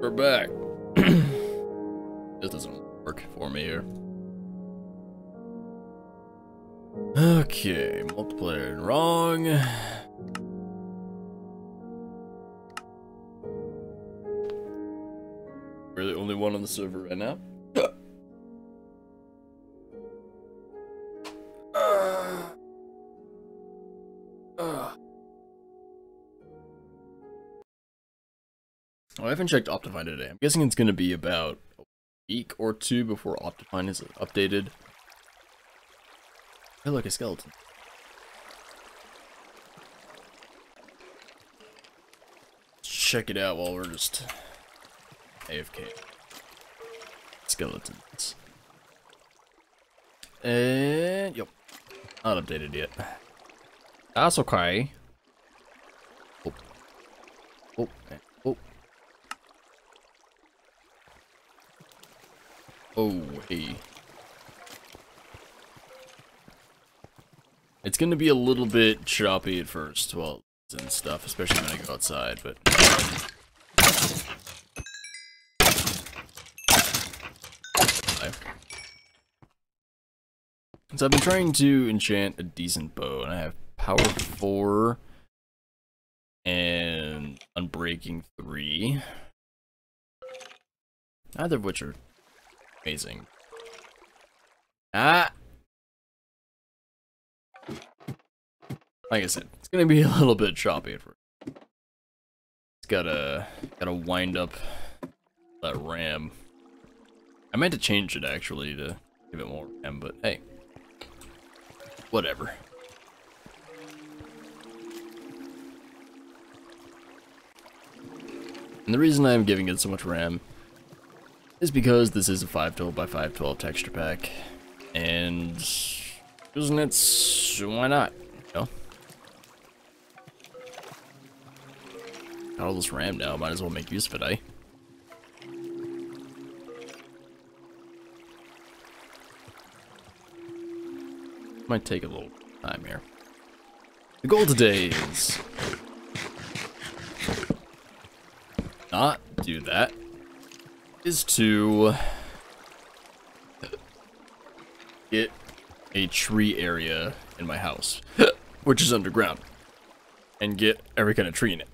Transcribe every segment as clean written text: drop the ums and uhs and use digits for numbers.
We're back. This doesn't work for me here. Okay, multiplayer wrong. We're the only one on the server right now. Oh, I haven't checked Optifine today. I'm guessing it's gonna be about a week or two before Optifine is updated. I feel like a skeleton. Let's check it out while we're just AFK. Skeletons. And yep, not updated yet. That's okay. Oh, oh, oh. Oh, hey. It's gonna be a little bit choppy at first, well, and stuff, especially when I go outside, but... So I've been trying to enchant a decent bow, and I have Power 4 and Unbreaking 3. Neither of which are amazing. Ah! Like I said, it's gonna be a little bit choppy at first. It's gotta wind up that RAM. I meant to change it actually to give it more RAM, but hey. Whatever. And the reason I'm giving it so much RAM is because this is a 512 by 512 texture pack, and using it, why not? You know? Got all this RAM now, might as well make use of it, eh? Might take a little time here. The goal today is not do that. Is to get a tree area in my house, which is underground, and get every kind of tree in it.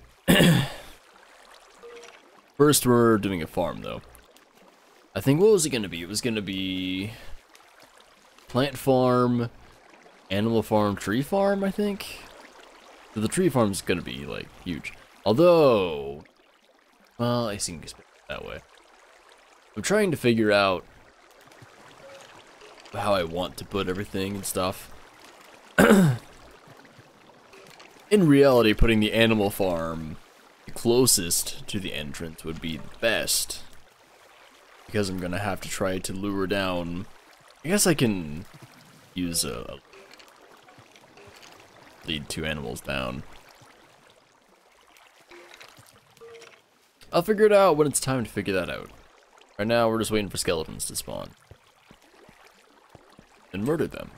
First, we're doing a farm, though. I think, what was it going to be? It was going to be plant farm, animal farm, tree farm, I think. So the tree farm's going to be, like, huge. Although, well, I think it's that way. I'm trying to figure out how I want to put everything and stuff. In reality, putting the animal farm closest to the entrance would be the best, because I'm gonna have to try to lure down. I guess I can use a lead 2 animals down. I'll figure it out when it's time to figure that out. Right now, we're just waiting for skeletons to spawn. And murder them.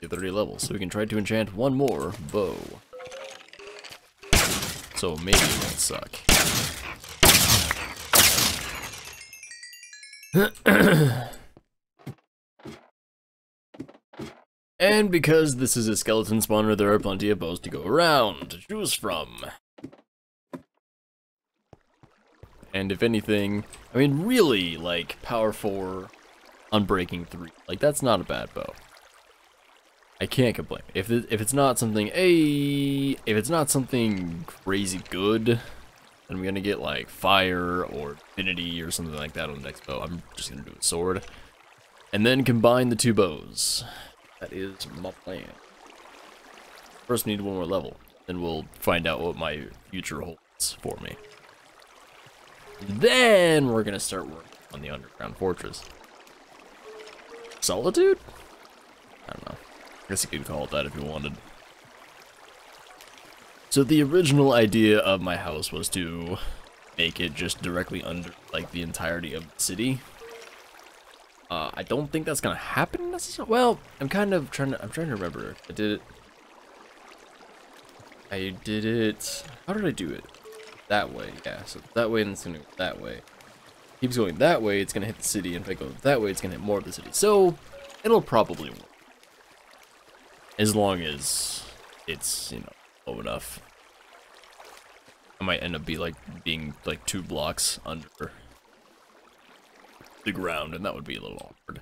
Get 30 levels, so we can try to enchant one more bow. So maybe it won't suck. And because this is a skeleton spawner, there are plenty of bows to go around to choose from. And if anything, I mean, really, like, Power 4, Unbreaking 3. Like, that's not a bad bow. I can't complain. If it's not something, if it's not something crazy good, then I'm gonna get, like, Fire or Infinity or something like that on the next bow. I'm just gonna do a sword. And then combine the 2 bows. That is my plan. First, we need one more level. Then we'll find out what my future holds for me. Then we're gonna start working on the underground fortress. Solitude? I don't know. I guess you could call it that if you wanted. So the original idea of my house was to make it just directly under, like, the entirety of the city. I don't think that's gonna happen necessarily. Well, I'm trying to remember. I did it. How did I do it? that way. Yeah, so that way and it's gonna go that way. Keeps going that way, it's gonna hit the city, and if it goes that way, it's gonna hit more of the city. So it'll probably work. As long as it's, you know, low enough. I might end up being like 2 blocks under the ground, and that would be a little awkward.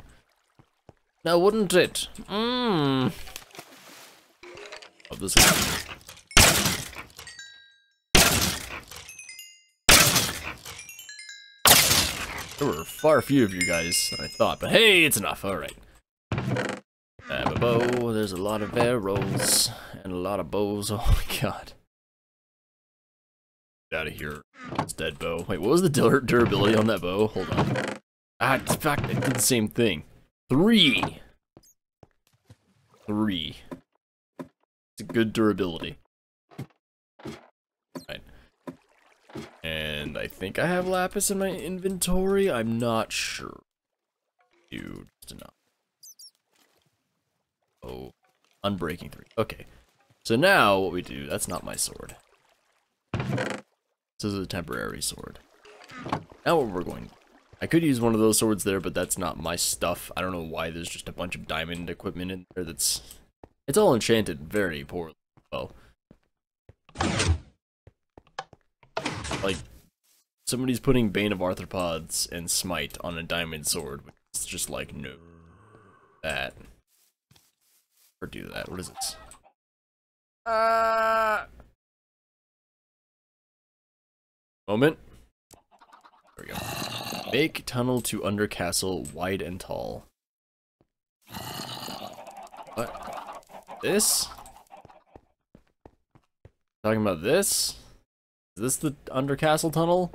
Now, wouldn't it? Oh, this is... There were far fewer of you guys than I thought, but hey, it's enough. All right. I have a bow. There's a lot of arrows and a lot of bows. Oh my god. Get out of here. It's dead bow. Wait, what was the durability on that bow? Hold on. Ah, in fact, I did the same thing. 3. It's a good durability. Right. And I think I have lapis in my inventory. I'm not sure. Dude, just enough. Oh, unbreaking 3. Okay. So now what we do, that's not my sword. This is a temporary sword. Now what we're going to do. I could use one of those swords there, but that's not my stuff. I don't know why there's just a bunch of diamond equipment in there that's... It's all enchanted very poorly. Well. Like, somebody's putting Bane of Arthropods and Smite on a diamond sword. It's just like, no. That. Or do that. What is this? Moment. There we go. Make tunnel to under castle wide and tall. What? This? Talking about this? Is this the under castle tunnel?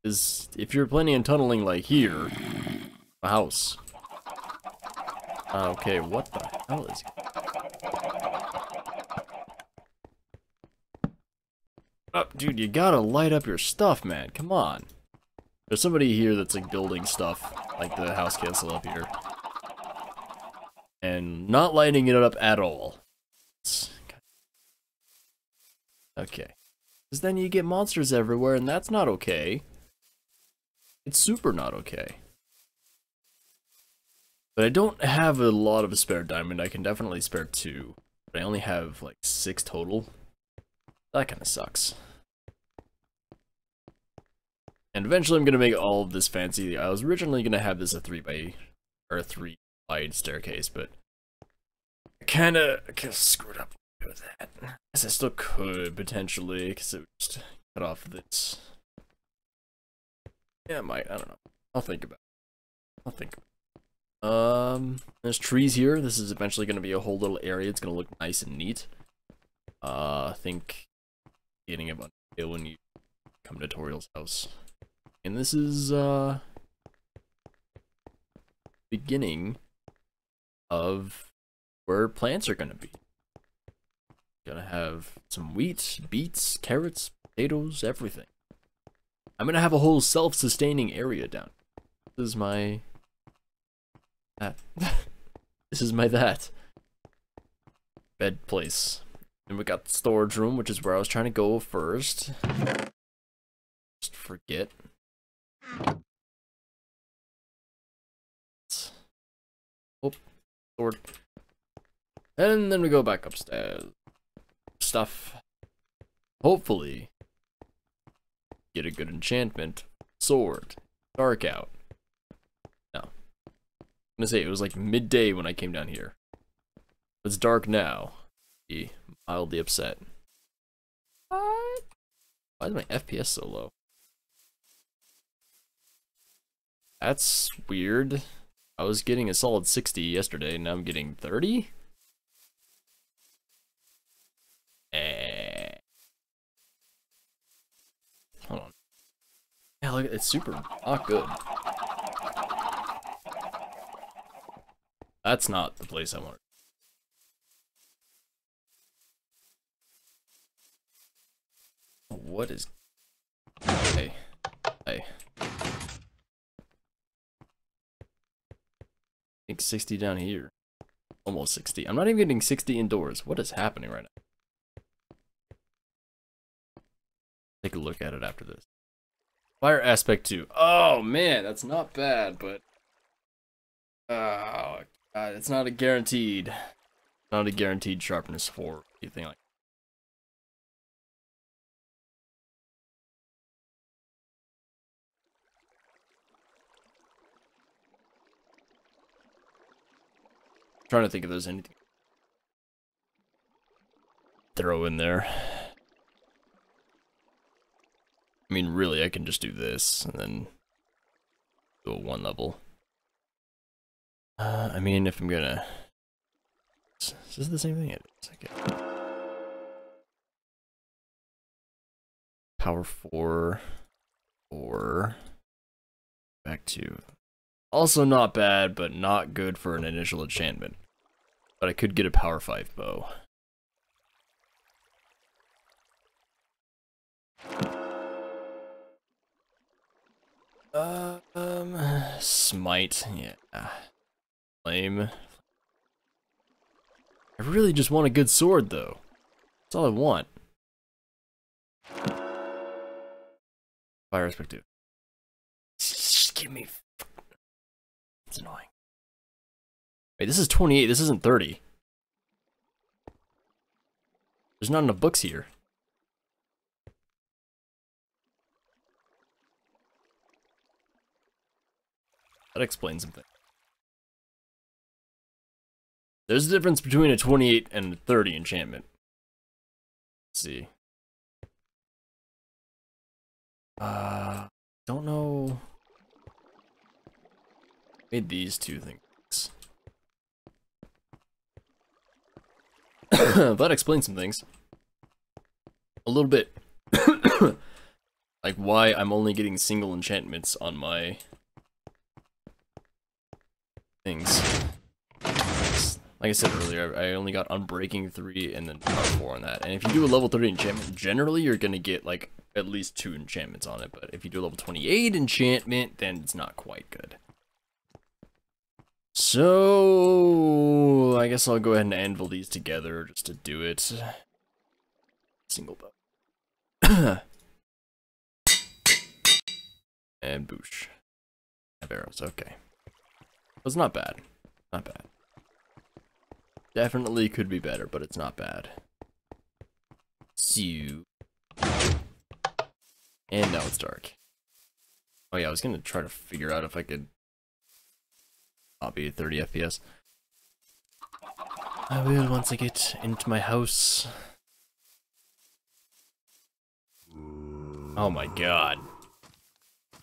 Is if you're planning on tunneling like here, a house. Okay, what the hell is it? Oh, dude, you gotta light up your stuff, man. Come on. There's somebody here that's like building stuff, like the house castle up here. And not lighting it up at all. Okay. Because then you get monsters everywhere, and that's not okay. It's super not okay. But I don't have a lot of a spare diamond. I can definitely spare 2. But I only have like 6 total. That kind of sucks. And eventually I'm going to make all of this fancy. I was originally going to have this a 3 wide staircase, but I kind of screwed up with that. I guess I still could, potentially, because it would just cut off this. Yeah, I might. I don't know. I'll think about it. There's trees here. This is eventually going to be a whole little area. It's going to look nice and neat. I think getting a bunch of when you come to Toriel's house. And this is, beginning of where plants are gonna be. Gonna have some wheat, beets, carrots, potatoes, everything. I'm gonna have a whole self-sustaining area down. This is my... that. This is my that. Bed place. And we got the storage room, which is where I was trying to go first. Just forget. Oh, sword. And then we go back upstairs. Stuff. Hopefully, get a good enchantment. Sword. Dark out. No. I'm gonna say it was like midday when I came down here. It's dark now. Be mildly upset. What? Why is my FPS so low? That's weird. I was getting a solid 60 yesterday, and now I'm getting 30? Hold on. Yeah, look, it's super not good. That's not the place I wanted. What is... Hey. Hey. I think 60 down here. Almost 60. I'm not even getting 60 indoors. What is happening right now? Take a look at it after this. Fire aspect 2. Oh man, that's not bad, but oh god, it's not a guaranteed. Not a guaranteed sharpness 4 anything like. I'm trying to think if there's anything throw in there. I mean, really, I can just do this and then do a 1 level. I mean, if I'm gonna, is this the same thing? It is. Okay. Power 4 or back to. Also not bad, but not good for an initial enchantment. But I could get a power 5 bow. Smite, yeah. Flame. I really just want a good sword, though. That's all I want. Fire aspect 2. Just give me. It's annoying. Wait, this is 28. This isn't 30. There's not enough books here. That explains something. There's a difference between a 28 and a 30 enchantment. Let's see. Don't know. Made these two things. That explains some things. A little bit. Like why I'm only getting single enchantments on my things. Like I said earlier, I only got Unbreaking 3 and then Power 4 on that. And if you do a level 30 enchantment, generally you're gonna get like at least 2 enchantments on it. But if you do a level 28 enchantment, then it's not quite good. So I guess I'll go ahead and anvil these together just to do it. Single bow. And boosh. Have arrows, okay. It's not bad. Not bad. Definitely could be better, but it's not bad. So. And now it's dark. Oh yeah, I was gonna try to figure out if I could not be at 30 FPS. I will once I get into my house. Oh my god. So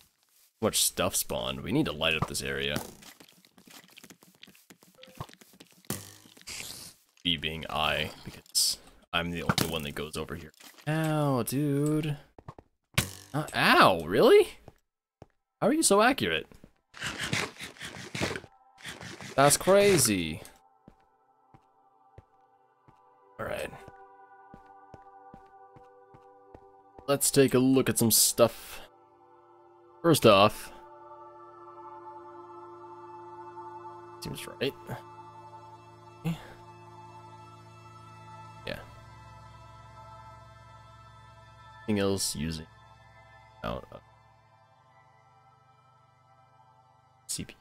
much stuff spawned. We need to light up this area. Me being I, because I'm the only one that goes over here. Ow, dude. Ow, really? How are you so accurate? That's crazy. Alright. Let's take a look at some stuff. First off, seems right. Yeah. Anything else using out of CPU?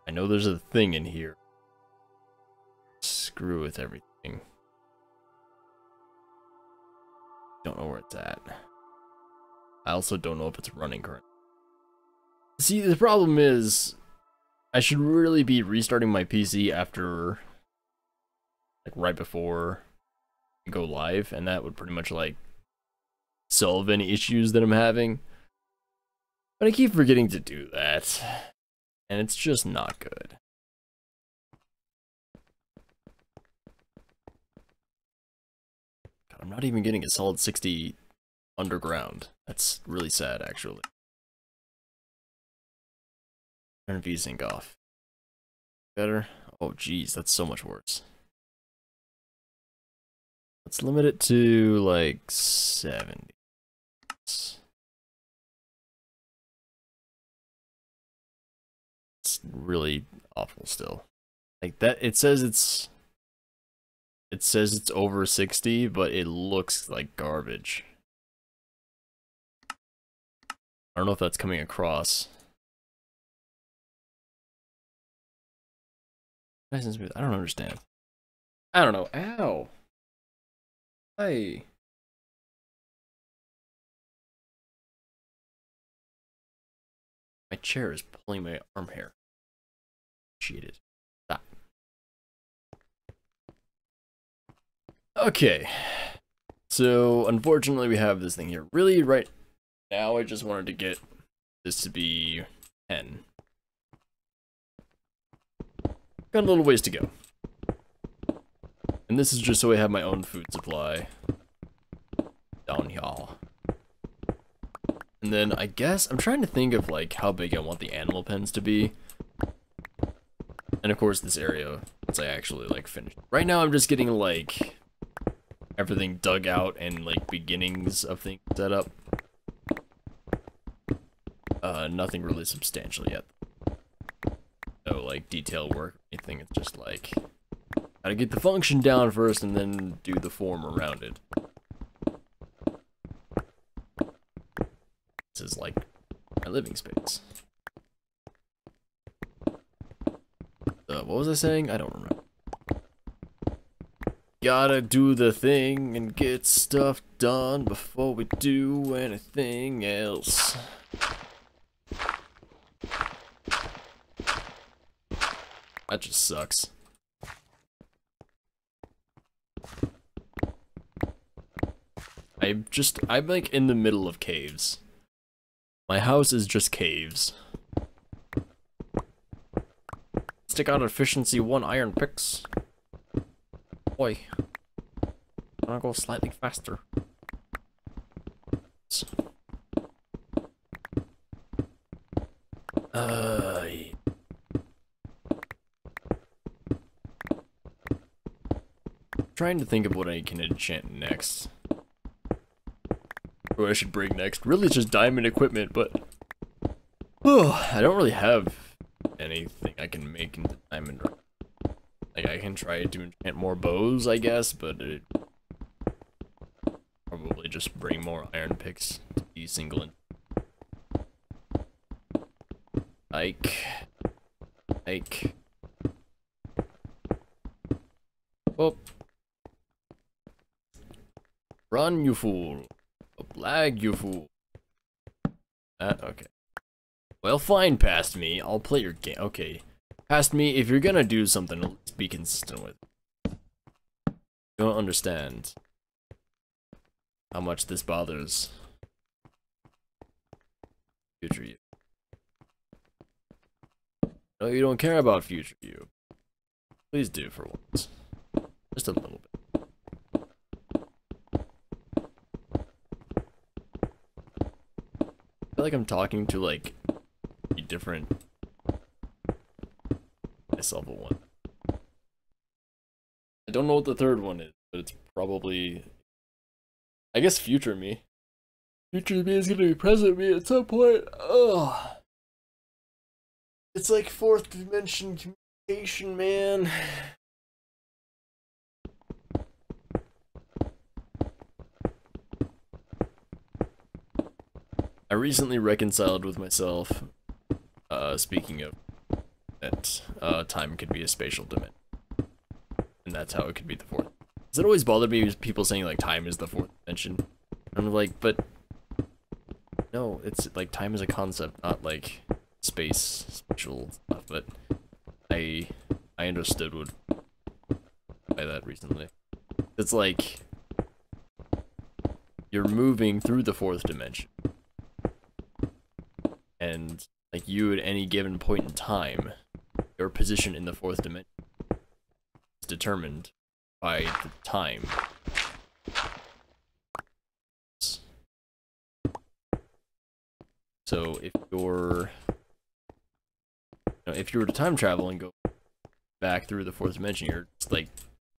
I know there's a thing in here. Screw with everything. Don't know where it's at. I also don't know if it's running currently. See, the problem is, I should really be restarting my PC after, like, right before I go live, and that would pretty much, like, solve any issues that I'm having. But I keep forgetting to do that, and it's just not good. God, I'm not even getting a solid 60 underground. That's really sad, actually. Turn VSync off. Better? Oh, geez, that's so much worse. Let's limit it to, like, 70. It's really awful still. Like, that, it says it's It says it's over 60, but it looks like garbage. I don't know if that's coming across. Nice and smooth. I don't understand. I don't know. Ow. Hey. My chair is pulling my arm hair. Cheated. Stop. Okay. So, unfortunately, we have this thing here. Really, right now, I just wanted to get this to be 10. Got a little ways to go. And this is just so I have my own food supply. Down here. And then, I guess, I'm trying to think of, like, how big I want the animal pens to be. And of course, this area, once I actually, like, finish. Right now, I'm just getting, like, everything dug out and, like, beginnings of things set up. Nothing really substantial yet. No, like, detail work or anything. It's just, like, gotta get the function down first and then do the form around it. This is, like, my living space. What was I saying? I don't remember. Gotta do the thing and get stuff done before we do anything else. That just sucks. I'm like in the middle of caves. My house is just caves. Stick out efficiency 1 iron picks. Boy. I'm gonna go slightly faster. Trying to think of what I can enchant next. Or I should bring next. Really just diamond equipment, but I don't really have anything I can make into diamond. Like I can try to enchant more bows, I guess, but it probably just bring more iron picks to be single in. Ike. Oh. Run, you fool. Lag, you fool. Okay. Well, fine, past me. I'll play your game. Okay. Past me, if you're gonna do something, let's be consistent with it. You don't understand how much this bothers future you. No, you don't care about future you. Please do for once. Just a little bit. I feel like I'm talking to like a different myself at one. I don't know what the third one is, but it's probably, I guess, future me. Future me is gonna be present me at some point. Ugh. It's like fourth dimension communication, man. I recently reconciled with myself, speaking of that time could be a spatial dimension. And that's how it could be the fourth. Does it always bother me people saying like time is the fourth dimension? I'm like, but no, it's like time is a concept, not like space, spatial stuff, but I understood what by that recently. It's like you're moving through the fourth dimension. And like you at any given point in time, your position in the fourth dimension is determined by the time. So if you're, if you were to time travel and go back through the fourth dimension, you're just like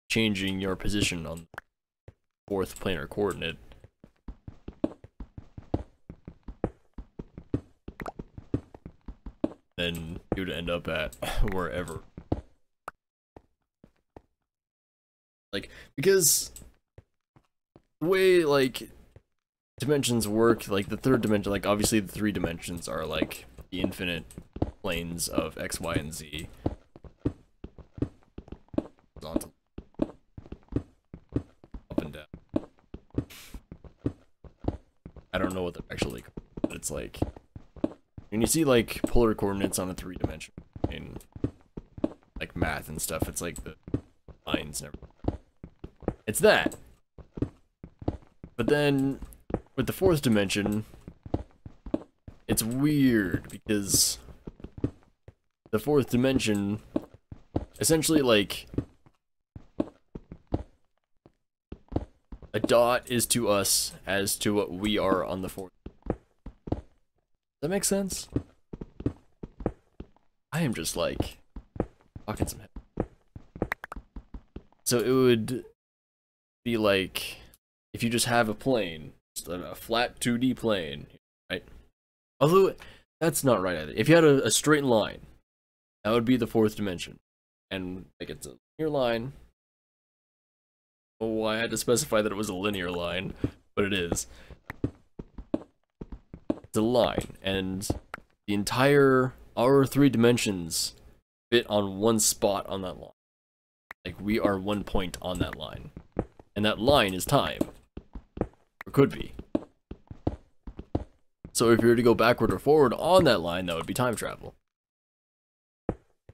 changing your position on the fourth planar coordinate. Then you would end up at wherever. Like, Because the way, like, dimensions work, like, the third dimension, like, obviously the 3 dimensions are, like, the infinite planes of X, Y, and Z. Up and down. I don't know what they're actually called, but it's like, when you see, like, polar coordinates on a 3 dimension, in, like, math and stuff, it's like the lines and everything. It's that. But then, with the 4th dimension, it's weird, because the 4th dimension, essentially, like, a dot is to us as to what we are on the 4th. Does that make sense? I am just, like, talking some head. So it would be like, if you just have a plane, just a flat 2D plane, right? Although, that's not right either. If you had a straight line, that would be the 4th dimension. And, like, it's a linear line. Oh, I had to specify that it was a linear line, but it is. It's a line, and the entire, our 3 dimensions fit on one spot on that line. Like, we are one point on that line. And that line is time. Or could be. So if you were to go backward or forward on that line, that would be time travel.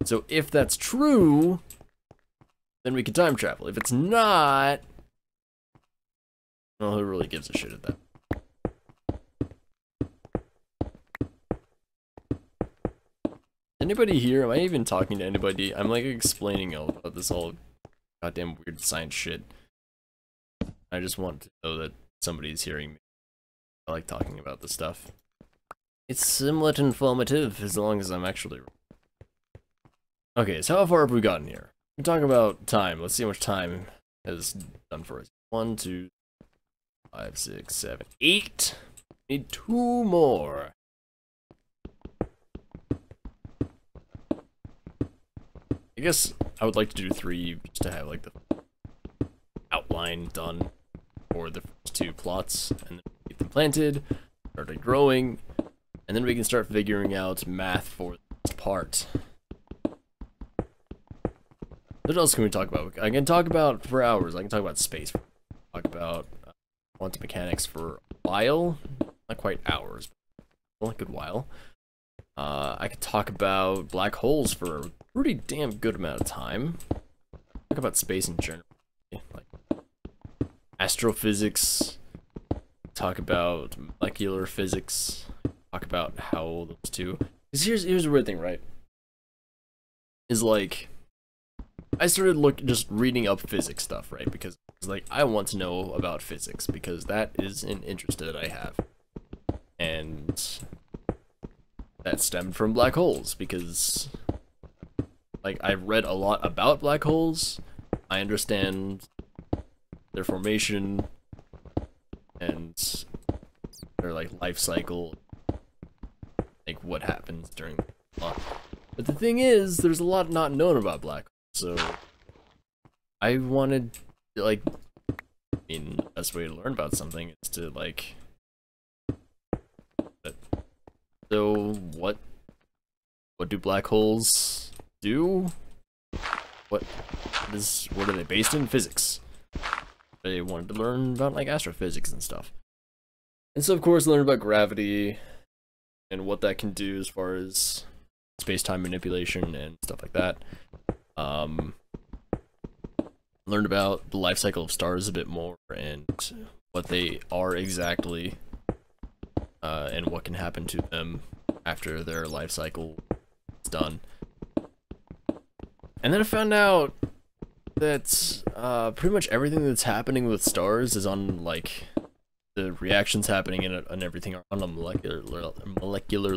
So if that's true, then we can time travel. If it's not, well, who really gives a shit at that? Anybody here? Am I even talking to anybody? I'm like explaining all about this all goddamn weird science shit. I just want to know that somebody's hearing me. I like talking about this stuff. It's somewhat informative as long as I'm actually. Okay, so how far have we gotten here? We talk about time. Let's see how much time has done for us. 1, 2, 5, 6, 7, 8. Need 2 more. I guess I would like to do 3 just to have like the outline done for the first 2 plots, and then get them planted, started growing, and then we can start figuring out math for this part. What else can we talk about? I can talk about for hours. I can talk about space. Talk about quantum mechanics for a while, not quite hours, but a good while. I could talk about black holes for a pretty damn good amount of time. Talk about space in general, like astrophysics. Talk about molecular physics. Talk about how those two. Because here's a weird thing, right? Is like, I started just reading up physics stuff, right? Because it's like, I want to know about physics because that is an interest that I have. And that stemmed from black holes because, like, I've read a lot about black holes. I understand their formation and their, like, life cycle, like, what happens during the law. But the thing is, there's a lot not known about black holes. So, I wanted to, like, I mean, the best way to learn about something is to, like, so what do black holes do? What are they based in? Physics. I wanted to learn about, like, astrophysics and stuff. And so, of course, learn about gravity and what that can do as far as space-time manipulation and stuff like that. Learned about the life cycle of stars a bit more and what they are exactly, and what can happen to them after their life cycle is done. And then I found out that pretty much everything that's happening with stars is on, like, the reactions happening in it and everything are on a molecular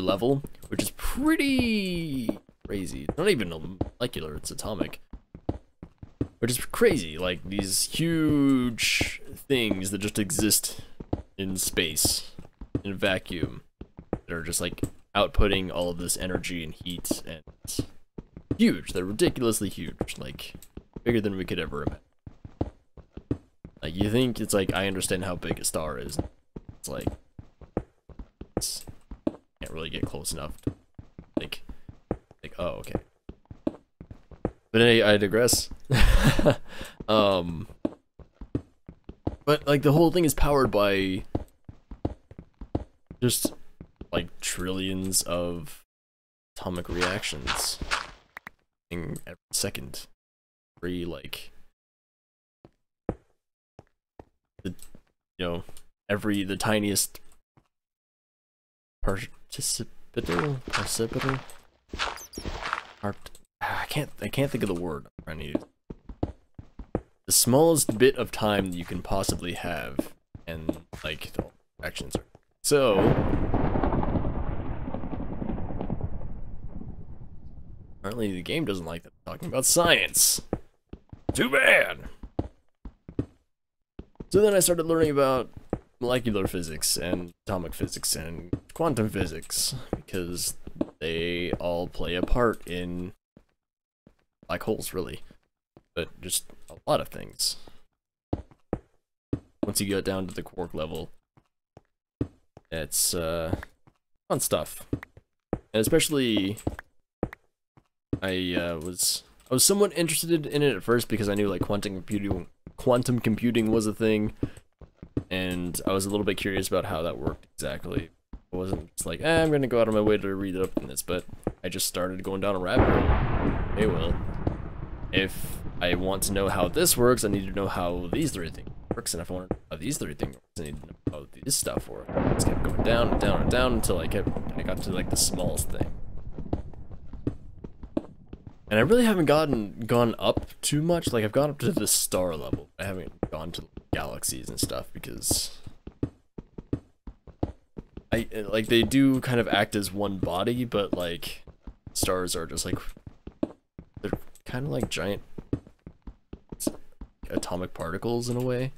level, which is pretty crazy. It's not even molecular, it's atomic. Which is crazy, like these huge things that just exist in space, in a vacuum, that are just like outputting all of this energy and heat, and huge. They're ridiculously huge, like bigger than we could ever imagine. Like, you think it's like, I understand how big a star is. It's like, can't really get close enough to, like, oh, okay. But anyway, I digress. But like the whole thing is powered by just like trillions of atomic reactions in every second. Every like the the tiniest participital I can't think of the word I'm trying to use. The smallest bit of time that you can possibly have, and like the actions are so. Apparently, the game doesn't like that I'm talking about science. Too bad. So then I started learning about molecular physics and atomic physics and quantum physics because they all play a part in black holes, really, but just a lot of things. Once you get down to the quark level, it's fun stuff. And especially, I was somewhat interested in it at first because I knew like quantum computing was a thing, and I was a little bit curious about how that worked exactly. I wasn't just like, I'm gonna go out of my way to read up on this, but I just started going down a rabbit hole. Hey, well, if I want to know how this works, I need to know how these three things works, and if I want to know how these three things works, I need to know how this stuff works. I just kept going down and down and down until I got to like the smallest thing. And I really haven't gone up too much. Like, I've gone up to the star level. I haven't gone to galaxies and stuff because like they do kind of act as one body, but like stars are just like they're kind of like giant atomic particles in a way.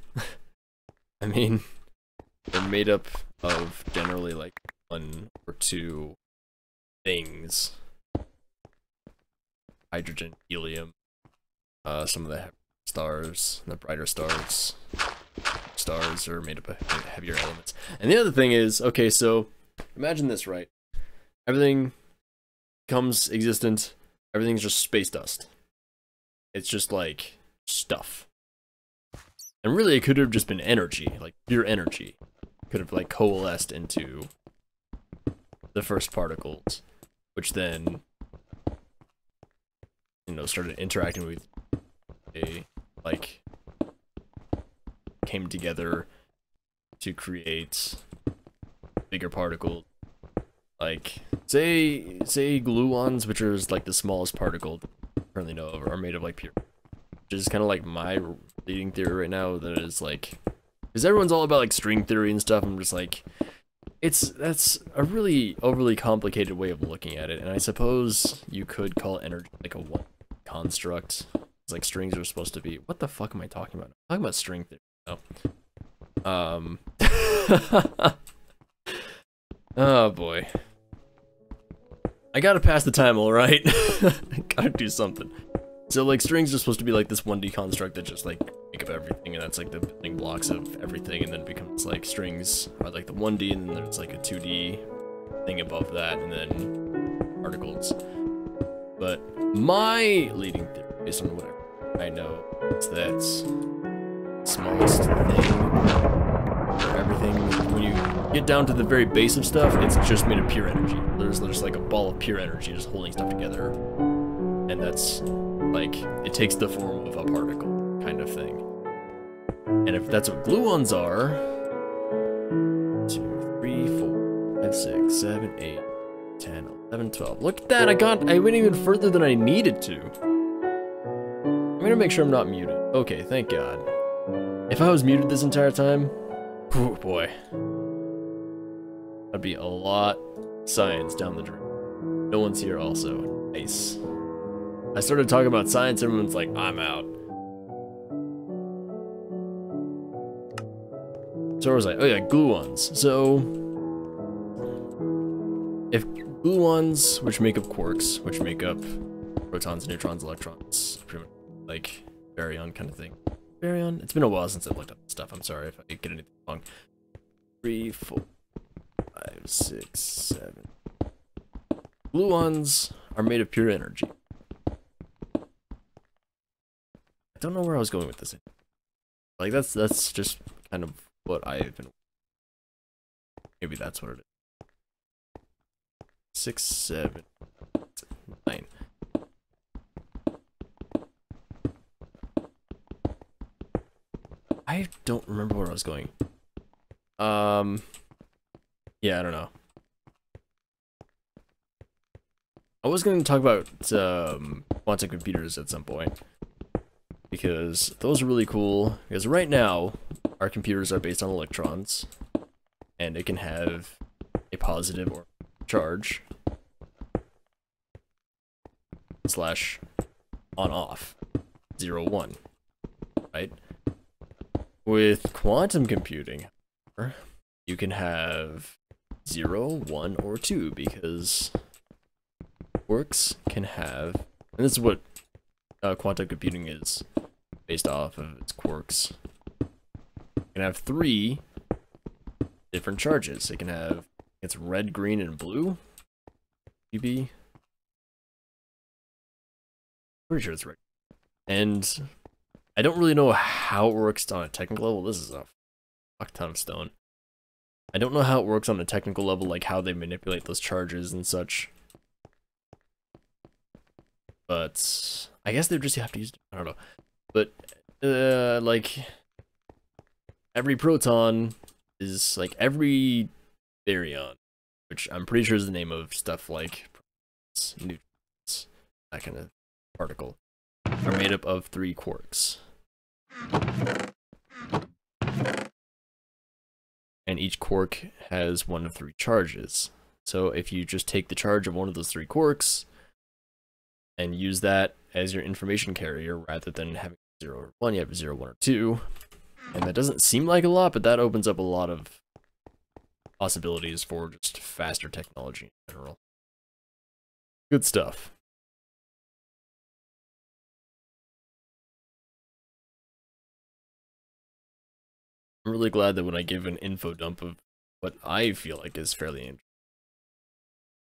I mean, they're made up of generally like one or two things. Hydrogen, helium, some of the stars, the brighter stars are made up of heavier elements. And the other thing is, okay, so imagine this, right? Everything becomes existent, everything's just space dust. It's just like stuff. And really it could have just been energy, like pure energy. Could have like coalesced into the first particles, which then started interacting with like came together to create bigger particles. Like say gluons, which are like the smallest particle I currently know of, are made of like pure, which is kind of like my leading theory right now. That is like, because everyone's all about like string theory and stuff. I'm just like, that's a really overly complicated way of looking at it, and I suppose you could call energy like a one construct. It's like strings are supposed to be. What the fuck am I talking about? I'm talking about string theory. Oh. Oh boy. I gotta pass the time, alright? I gotta do something. So like strings are supposed to be like this 1D construct that just like make up everything, and that's like the building blocks of everything, and then it becomes like strings are like the 1D, and then there's like a 2D thing above that, and then particles. But my leading theory, based on whatever I know, is that smallest thing for everything, when you get down to the very base of stuff, it's just made of pure energy. There's like a ball of pure energy just holding stuff together, and that's like, it takes the form of a particle kind of thing. And if that's what gluons are, 2, 3, 4, 5, 6, 7, 8, 10, 11, 12. Look at that, I went even further than I needed to. I'm gonna make sure I'm not muted. Okay, thank God. If I was muted this entire time, oh boy. That'd be a lot of science down the drain. No one's here also. Nice. I started talking about science, everyone's like, I'm out. So I was like, oh yeah, gluons. So, if gluons, which make up quarks, which make up protons, neutrons, electrons, pretty much like baryon kind of thing. baryon? It's been a while since I looked up stuff. I'm sorry if I get anything wrong. 3, 4, 5, 6, 7. Gluons are made of pure energy. I don't know where I was going with this. Like that's just kind of what I've been. Maybe that's what it is. 6, 7, 9. I don't remember where I was going. Yeah, I don't know. I was going to talk about quantum computers at some point, because those are really cool. Because right now, our computers are based on electrons, and it can have a positive or charge slash on off 0, 1, right? With quantum computing, you can have 0, 1, or 2, because quarks can have, and this is what quantum computing is based off of, its quarks. It can have 3 different charges. It can have, it's red, green, and blue. Maybe. Pretty sure it's red. And I don't really know how it works on a technical level. This is a fuck ton of stone. I don't know how it works on a technical level, like how they manipulate those charges and such. But I guess they just have to use, I don't know. But like every proton is like every baryon, which I'm pretty sure is the name of stuff like neutrons, that kind of particle, are made up of 3 quarks. And each quark has 1 of 3 charges. So if you just take the charge of one of those 3 quarks and use that as your information carrier, rather than having 0 or 1, you have 0, 1, or 2. And that doesn't seem like a lot, but that opens up a lot of possibilities for just faster technology in general. Good stuff. I'm really glad that when I give an info dump of what I feel like is fairly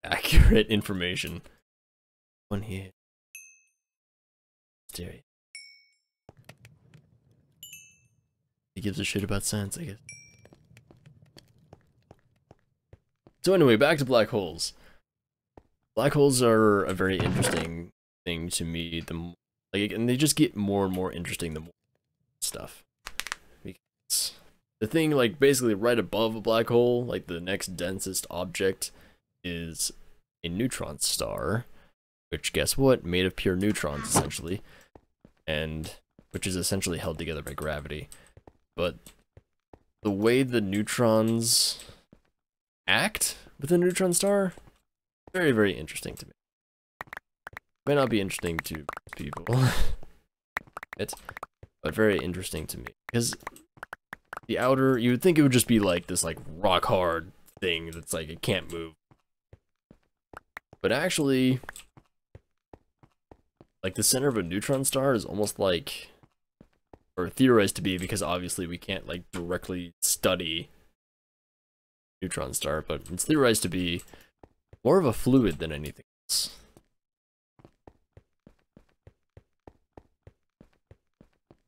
accurate information. One here. Stereo. He gives a shit about science, I guess. So anyway, back to black holes. Black holes are a very interesting thing to me. And they just get more and more interesting the more stuff. Because the thing, like, basically right above a black hole, like the next densest object, is a neutron star, which, guess what, made of pure neutrons essentially, and which is essentially held together by gravity. But the way the neutrons act with a neutron star, very, very interesting to me. May not be interesting to people, but very interesting to me, because the outer, you would think it would just be like this like rock hard thing that's like it can't move, but actually, like the center of a neutron star is almost like, or theorized to be, because obviously we can't like directly study neutron star, but it's theorized to be more of a fluid than anything else.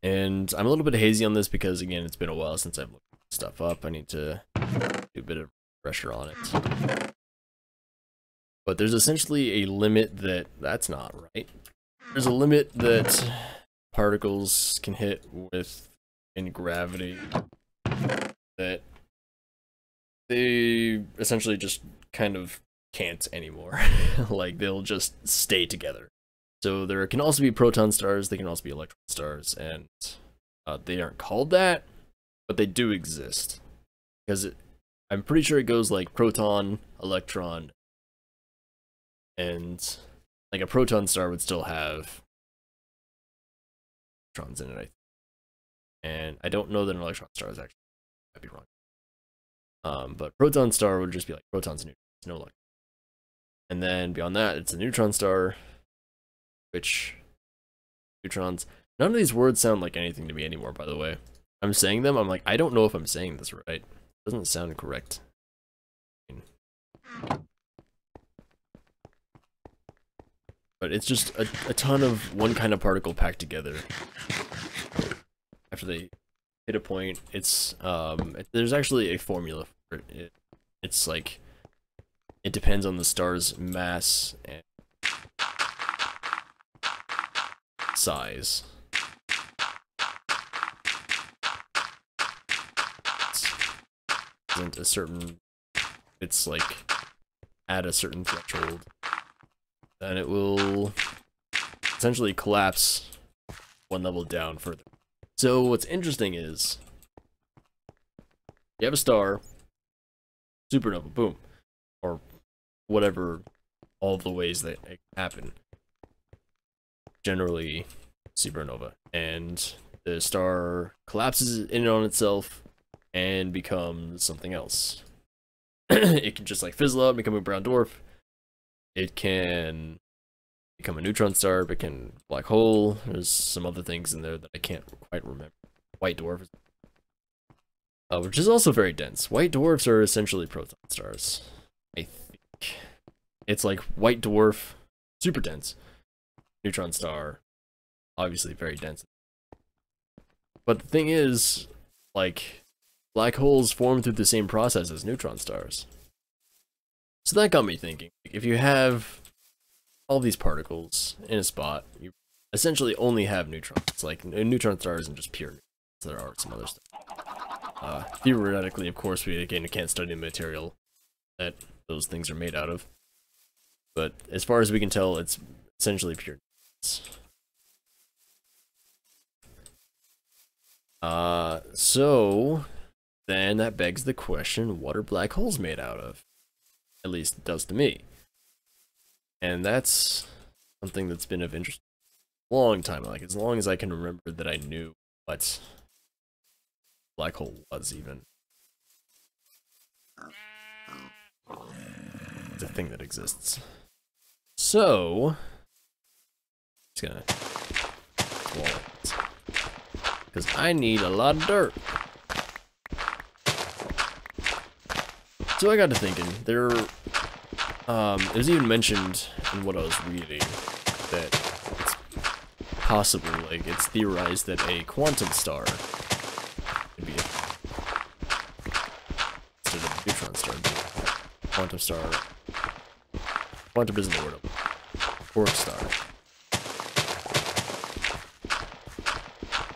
And I'm a little bit hazy on this because, again, it's been a while since I've looked stuff up. I need to do a bit of pressure on it. But there's essentially a limit that's not right. There's a limit that particles can hit with in gravity that they essentially just kind of can't anymore. Like, they'll just stay together. So there can also be proton stars, they can also be electron stars, and they aren't called that, but they do exist. Because I'm pretty sure it goes like proton, electron, and like a proton star would still have electrons in it, I think. And I don't know that an electron star is actually, I'd be wrong. But proton star would just be like protons and neutrons, no electrons. And then beyond that, it's a neutron star, which neutrons, None of these words sound like anything to me anymore, by the way. I'm saying them, I'm like, I don't know if I'm saying this right. It doesn't sound correct. But it's just a ton of one kind of particle packed together. After they hit a point, it's, there's actually a formula for it. It's like, it depends on the star's mass and size. Isn't a certain, it's like at a certain threshold, then it will essentially collapse one level down further. So what's interesting is you have a star, supernova, boom, or whatever, all the ways that it can happen. Generally supernova, and the star collapses in on itself and becomes something else. It can just like fizzle out and become a brown dwarf. It can become a neutron star, it can black hole. There's some other things in there that I can't quite remember. White dwarf, which is also very dense. White dwarfs are essentially proton stars, I think. It's like white dwarf, super dense. Neutron star, obviously very dense. But the thing is, like, black holes form through the same process as neutron stars. So that got me thinking, if you have all these particles in a spot, you essentially only have neutrons. Like, a neutron star isn't just pure neutrons, there are some other stuff. Theoretically, of course, we again can't study the material that those things are made out of. But as far as we can tell, it's essentially pure neutrons. So then that begs the question, what are black holes made out of? At least it does to me. And that's something that's been of interest a long time, like as long as I can remember that I knew what black hole was even. It's a thing that exists. So, just gonna wall it. Because I need a lot of dirt. So I got to thinking, it was even mentioned in what I was reading that it's possible, like, it's theorized that a quantum star could be instead of a neutron star. Quantum star. Quantum isn't the word. Quark star.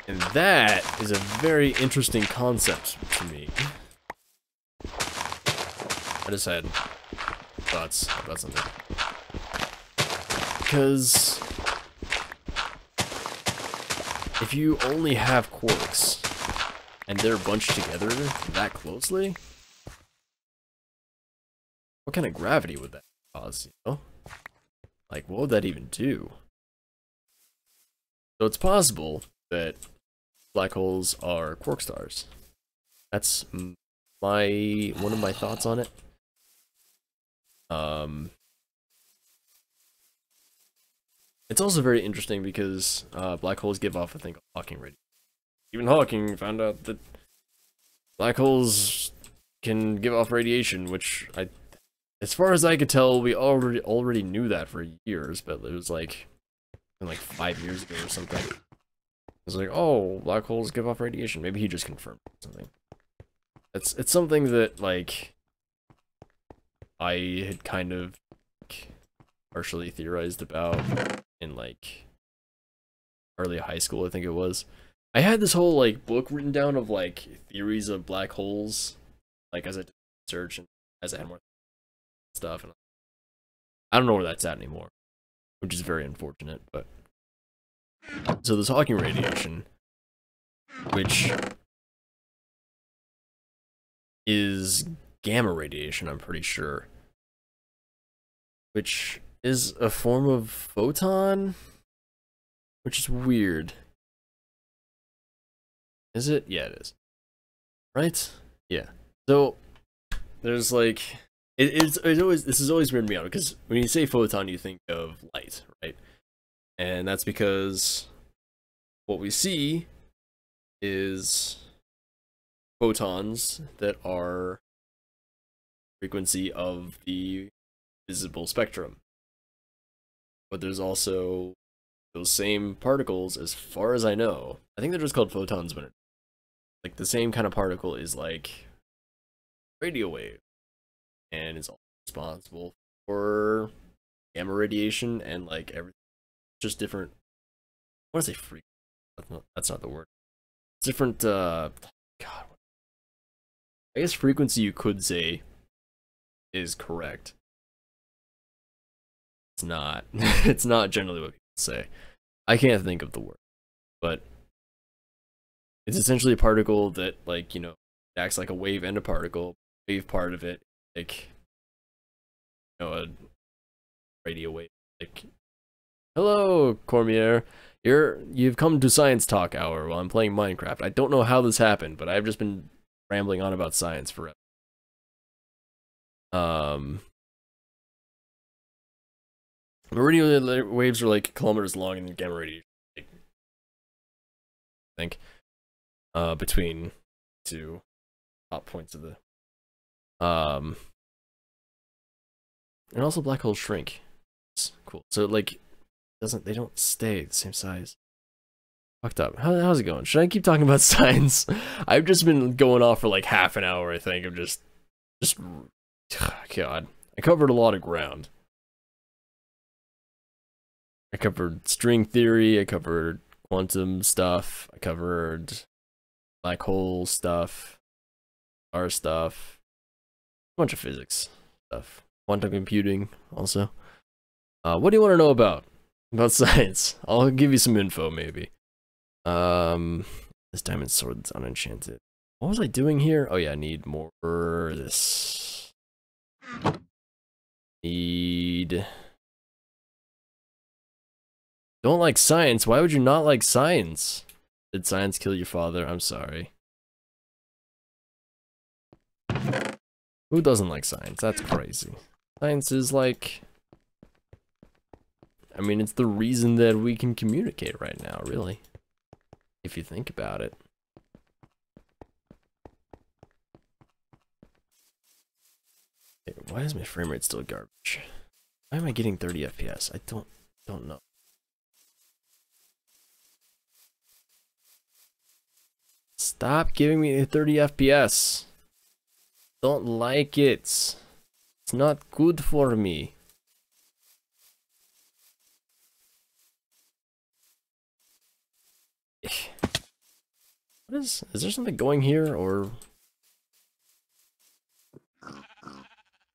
And that is a very interesting concept to me. I just had thoughts about something. Because if you only have quarks and they're bunched together that closely, what kind of gravity would that cause, you know? Like, what would that even do? So it's possible that black holes are quark stars. That's one of my thoughts on it. It's also very interesting because black holes give off a thing called Hawking radiation. Even Hawking found out that black holes can give off radiation, which as far as I could tell, we already knew that for years, but it was like 5 years ago or something. It was like, oh, black holes give off radiation. Maybe he just confirmed something. It's something that, like, I had kind of partially theorized about in, like, early high school, I think it was. I had this whole, like, book written down of, like, theories of black holes, like, as I did research and as I had more stuff. And I don't know where that's at anymore, which is very unfortunate, but... So this Hawking radiation, which is gamma radiation, I'm pretty sure, which is a form of photon, which is weird. Is it? Yeah, it is. Right? Yeah. So there's like this has always weirded me out, because when you say photon, you think of light, right? And that's because what we see is photons that are frequency of the visible spectrum. But there's also those same particles, as far as I know. I think they're just called photons, but like the same kind of particle is like radio wave, and is also responsible for gamma radiation and like everything. Just different. I want to say frequency. That's not the word. It's different. God, I guess frequency you could say is correct. It's not. It's not generally what people say. I can't think of the word, but it's essentially a particle that, like, you know, acts like a wave and a particle. Wave part of it, like, you know, a radio wave. Like, hello, Cormier. You've come to Science Talk Hour while I'm playing Minecraft. I don't know how this happened, but I've just been rambling on about science forever. Radio waves are like kilometers long, and gamma radiation, like, I think, between two top points of the, and also black holes shrink. It's cool. So like, they don't stay the same size. Fucked up. How's it going? Should I keep talking about science? I've just been going off for like half an hour, I think, of just God. I covered a lot of ground. I covered string theory, I covered quantum stuff, I covered black hole stuff, our stuff, a bunch of physics stuff, quantum computing also. What do you want to know about science? I'll give you some info, maybe. This diamond sword's unenchanted. What was I doing here? Oh yeah, I need more of this. Don't like science? Why would you not like science? Did science kill your father? I'm sorry. Who doesn't like science? That's crazy. Science is like, I mean, it's the reason that we can communicate right now, really. If you think about it. Okay, why is my frame rate still garbage? Why am I getting 30 FPS? I don't know. Stop giving me 30 FPS. Don't like it. It's not good for me. What is there something going here, or oh,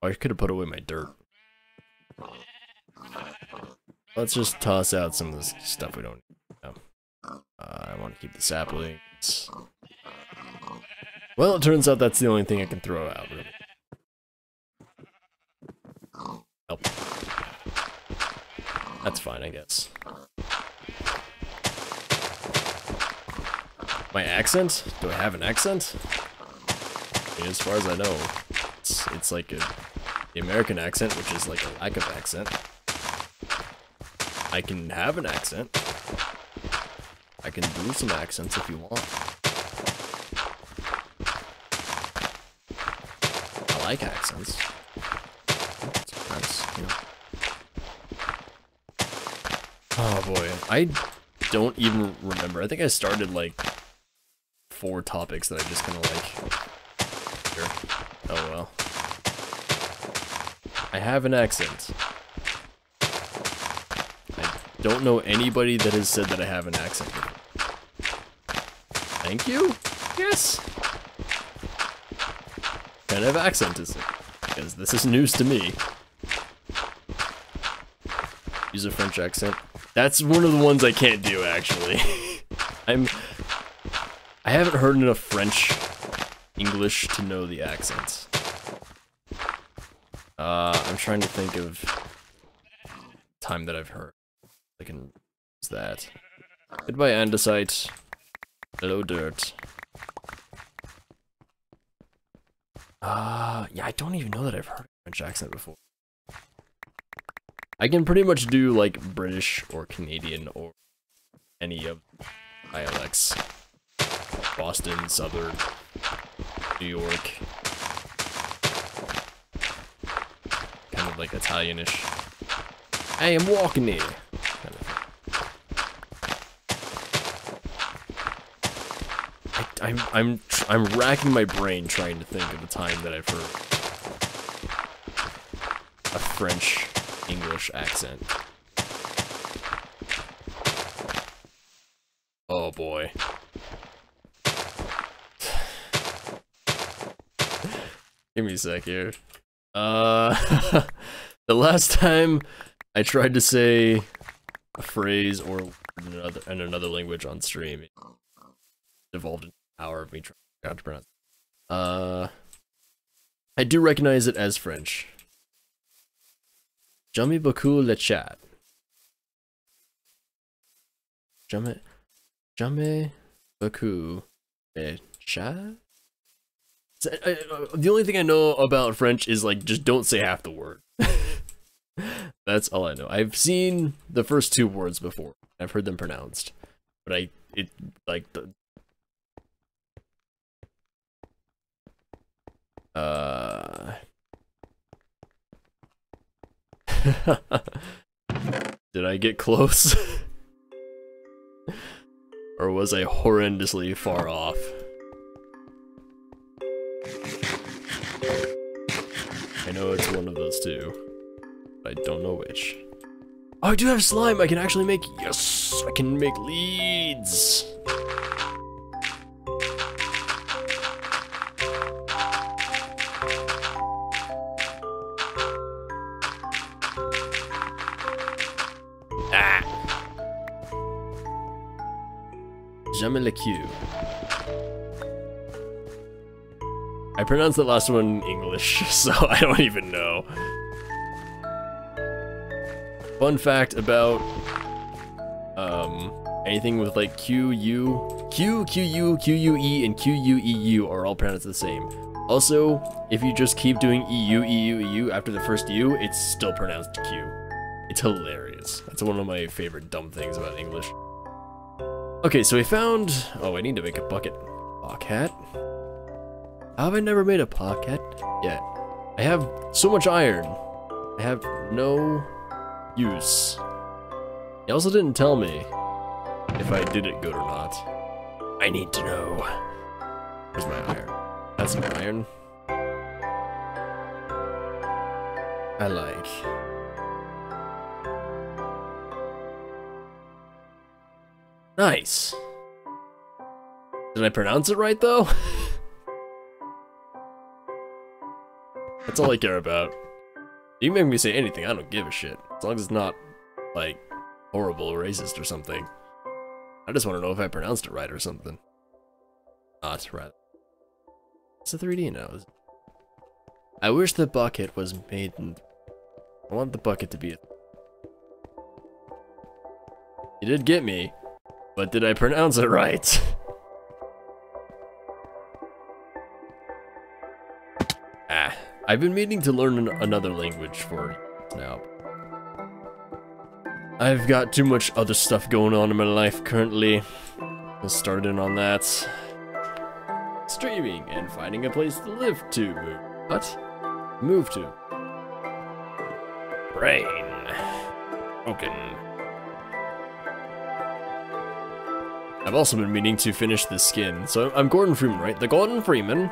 I could have put away my dirt. Let's just toss out some of this stuff we don't need. I want to keep the saplings. Well, it turns out that's the only thing I can throw out, really. Oh. That's fine, I guess. My accent? Do I have an accent? I mean, as far as I know, it's like the American accent, which is like a lack of accent. I can have an accent. I can do some accents if you want. I like accents. Sometimes, you know. Oh boy, I don't even remember. I think I started like 4 topics that I just kind of like. Sure. Oh well. I have an accent. I don't know anybody that has said that I have an accent before. Thank you? Yes. What kind of accent is it? Because this is news to me. Use a French accent. That's one of the ones I can't do, actually. I haven't heard enough French English to know the accents. I'm trying to think of time that I've heard. I can use that. Goodbye, andesite. Hello, dirt. Yeah, I don't even know that I've heard a French accent before. I can pretty much do like British or Canadian or any of dialects. Boston, Southern, New York. Kind of like Italianish. Hey, I'm walking here. Kind of. I'm racking my brain trying to think of the time that I've heard a French English accent. Oh boy. Give me a sec here. The last time I tried to say a phrase or in another language on stream, it evolved into an hour of me trying to pronounce it. I do recognize it as French. J'aime beaucoup le chat. J'aime beaucoup le chat. The only thing I know about French is like just don't say half the word. That's all I know. I've seen the first two words before. I've heard them pronounced, but did I get close? Or was I horrendously far off? I know it's one of those two, but I don't know which. Oh, I do have slime! I can actually make- yes! I can make leads! Ah! Jamais le cul. I pronounced that last one in English, so I don't even know. Fun fact about anything with like Q, U, and QUEU are all pronounced the same. Also, if you just keep doing EU after the first U, it's still pronounced Q. It's hilarious. That's one of my favorite dumb things about English. Okay, so we found... oh, I need to make a bucket. Pocket? How have I never made a pocket yet? I have so much iron. I have no use. He also didn't tell me if I did it good or not. I need to know. Where's my iron? That's my iron. I like. Nice. Did I pronounce it right though? That's all I care about. You can make me say anything, I don't give a shit. As long as it's not, like, horrible or racist or something. I just want to know if I pronounced it right or something. Not right. It's a 3D now. I wish the bucket was made in... I want the bucket to be a... You did get me, but did I pronounce it right? Ah. I've been meaning to learn another language for years now. I've got too much other stuff going on in my life currently. I started on that. Streaming and finding a place to live to. What? Move to. Brain. Broken. I've also been meaning to finish the skin. So I'm Gordon Freeman, right? The Gordon Freeman.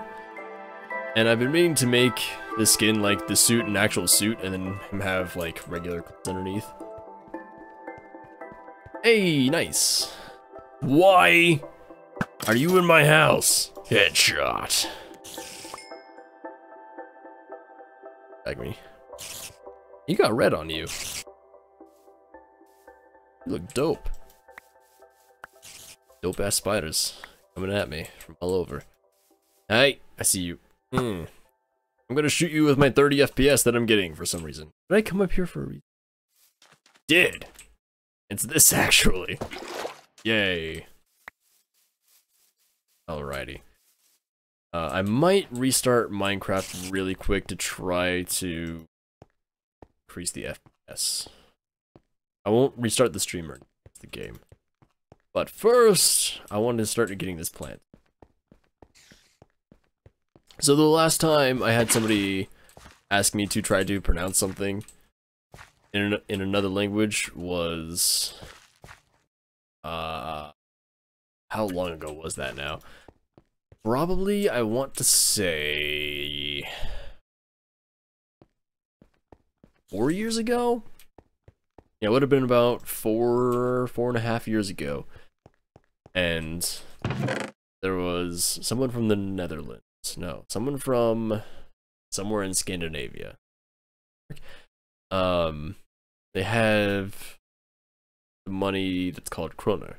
And I've been meaning to make the skin like the suit, an actual suit, and then him have like regular clothes underneath. Hey, nice. Why are you in my house? Headshot. Tag me. You got red on you. You look dope. Dope ass spiders coming at me from all over. Hey, I see you. I'm gonna shoot you with my 30 FPS that I'm getting for some reason. Did I come up here for a reason? Did. It's this actually. Yay. Alrighty. I might restart Minecraft really quick to try to increase the FPS. I won't restart the streamer. It's the game. But first, I wanted to start getting this plant. So the last time I had somebody ask me to try to pronounce something in another language was, how long ago was that now? Probably, I want to say 4 years ago? Yeah, it would have been about 4.5 years ago. And there was someone from the Netherlands. No, someone from somewhere in Scandinavia. They have the money that's called kroner.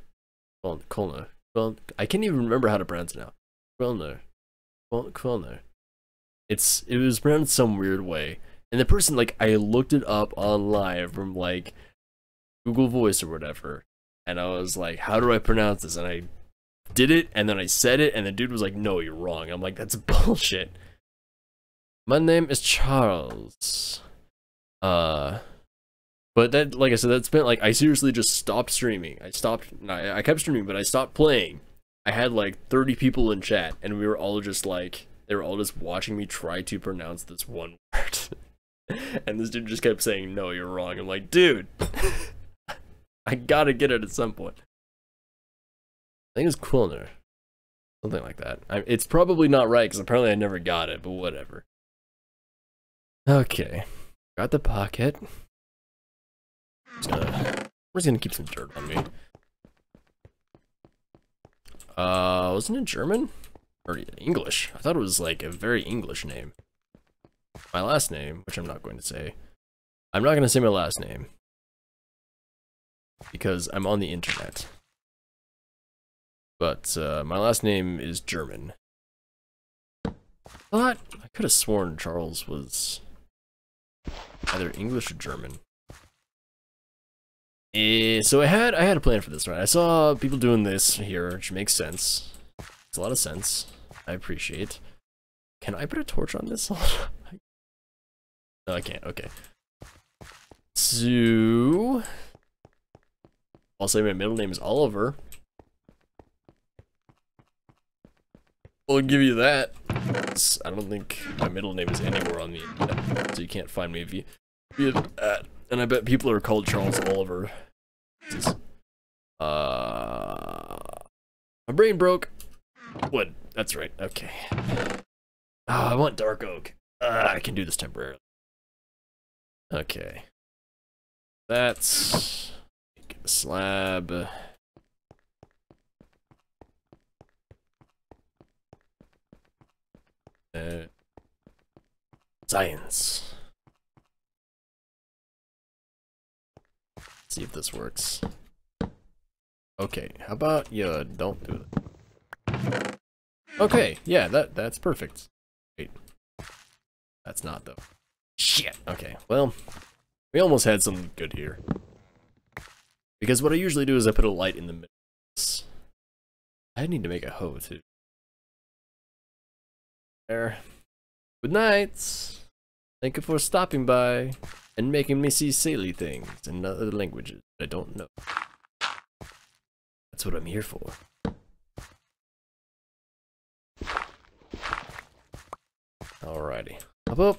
Kroner. Well, I can't even remember how to pronounce it now. Kroner. Kroner. It was pronounced some weird way. And the person, like, I looked it up online from, like, Google Voice or whatever. And I was like, how do I pronounce this? And I did it, and then I said it, and the dude was like, no, you're wrong. I'm like, that's bullshit. My name is Charles. But that, like I said, that's been, like, I seriously just stopped streaming. I kept streaming, but I stopped playing. I had, like, 30 people in chat, and we were all just, like, they were all just watching me try to pronounce this one word. And this dude just kept saying, no, you're wrong. I'm like, dude, I gotta get it at some point. I think it's Quilner. Something like that. It's probably not right, because apparently I never got it, but whatever. Okay. Got the pocket. We're just gonna keep some dirt on me. Wasn't it German? Or English? I thought it was like a very English name. My last name, which I'm not going to say. I'm not gonna say my last name. Because I'm on the internet. But, my last name is German. But I could have sworn Charles was either English or German. So I had a plan for this, right? I saw people doing this here, which makes sense. It's a lot of sense. I appreciate. Can I put a torch on this? No, I can't. Okay. So I'll say my middle name is Oliver. I'll give you that. I don't think my middle name is anywhere on the internet, so you can't find me if you have that. And I bet people are called Charles Oliver. My brain broke. Wood. That's right. Okay. Oh, I want dark oak. I can do this temporarily. Okay. That's get a slab. Science. See if this works. Okay, how about you don't do it? Okay, yeah, that's perfect. Wait. That's not though. Shit. Okay, well, we almost had something good here. Because what I usually do is I put a light in the middle. I need to make a hoe too. There. Good night. Thank you for stopping by and making me see silly things in other languages I don't know. That's what I'm here for. Alrighty. Does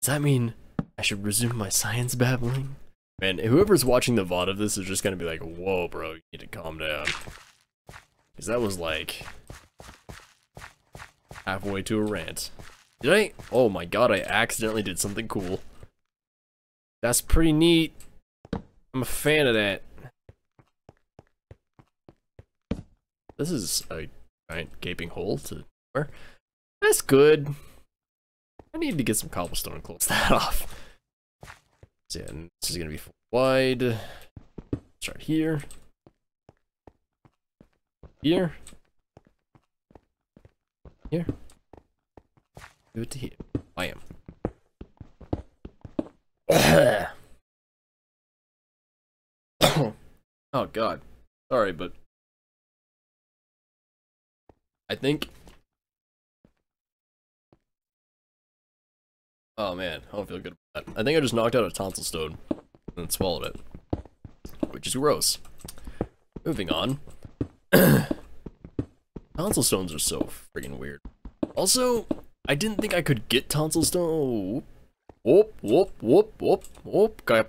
that mean I should resume my science babbling? Man, whoever's watching the VOD of this is just gonna be like, whoa, bro, you need to calm down. Because that was like halfway to a rant. Did I? Oh my god, I accidentally did something cool. That's pretty neat. I'm a fan of that. This is a giant gaping hole to where? That's good. I need to get some cobblestone and close that off. So yeah, and this is gonna be wide. Start here. Here. Here. Do it to here. I am. Oh god. Sorry, but I think. Oh man, I don't feel good about that. I think I just knocked out a tonsil stone and swallowed it, which is gross. Moving on. Tonsil stones are so friggin' weird. Also, I didn't think I could get tonsil stone. Whoop, whoop, whoop, whoop, whoop. I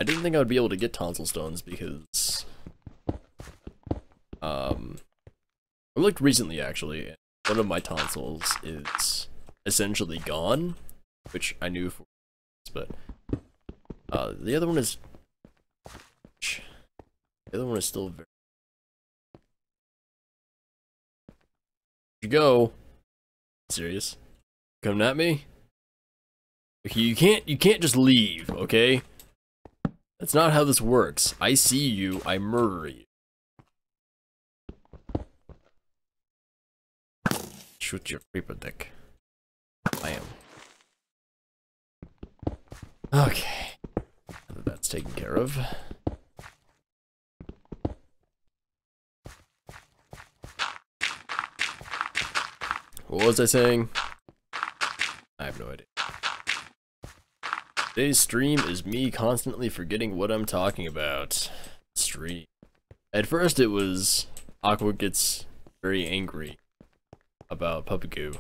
didn't think I would be able to get tonsil stones because, I looked recently actually, and one of my tonsils is essentially gone, which I knew for, but, the other one is still very. You go. Serious? Coming at me? Okay, you can't just leave, okay? That's not how this works. I see you, I murder you. Shoot your creeper dick. I am. Okay. Now that that's taken care of. What was I saying? I have no idea. Today's stream is me constantly forgetting what I'm talking about. Stream. At first it was Aqua gets very angry about puppy goo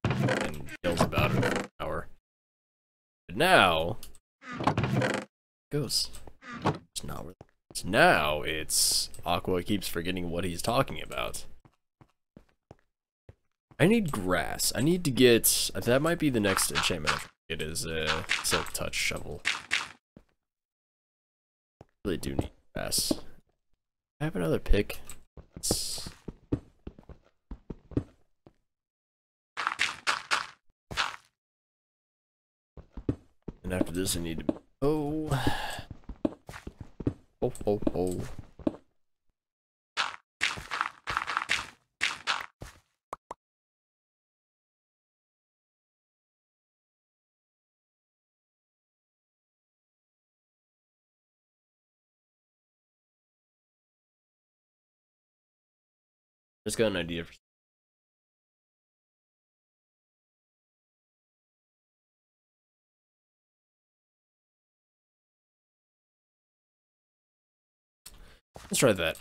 and yells about it for an hour. But now it goes. It's not where it's now it's Aqua keeps forgetting what he's talking about. I need grass. I need to get that might be the next enchantment. It is a silk touch shovel. Really do need grass. I have another pick. And after this I need to oh. Just got an idea for let's try that.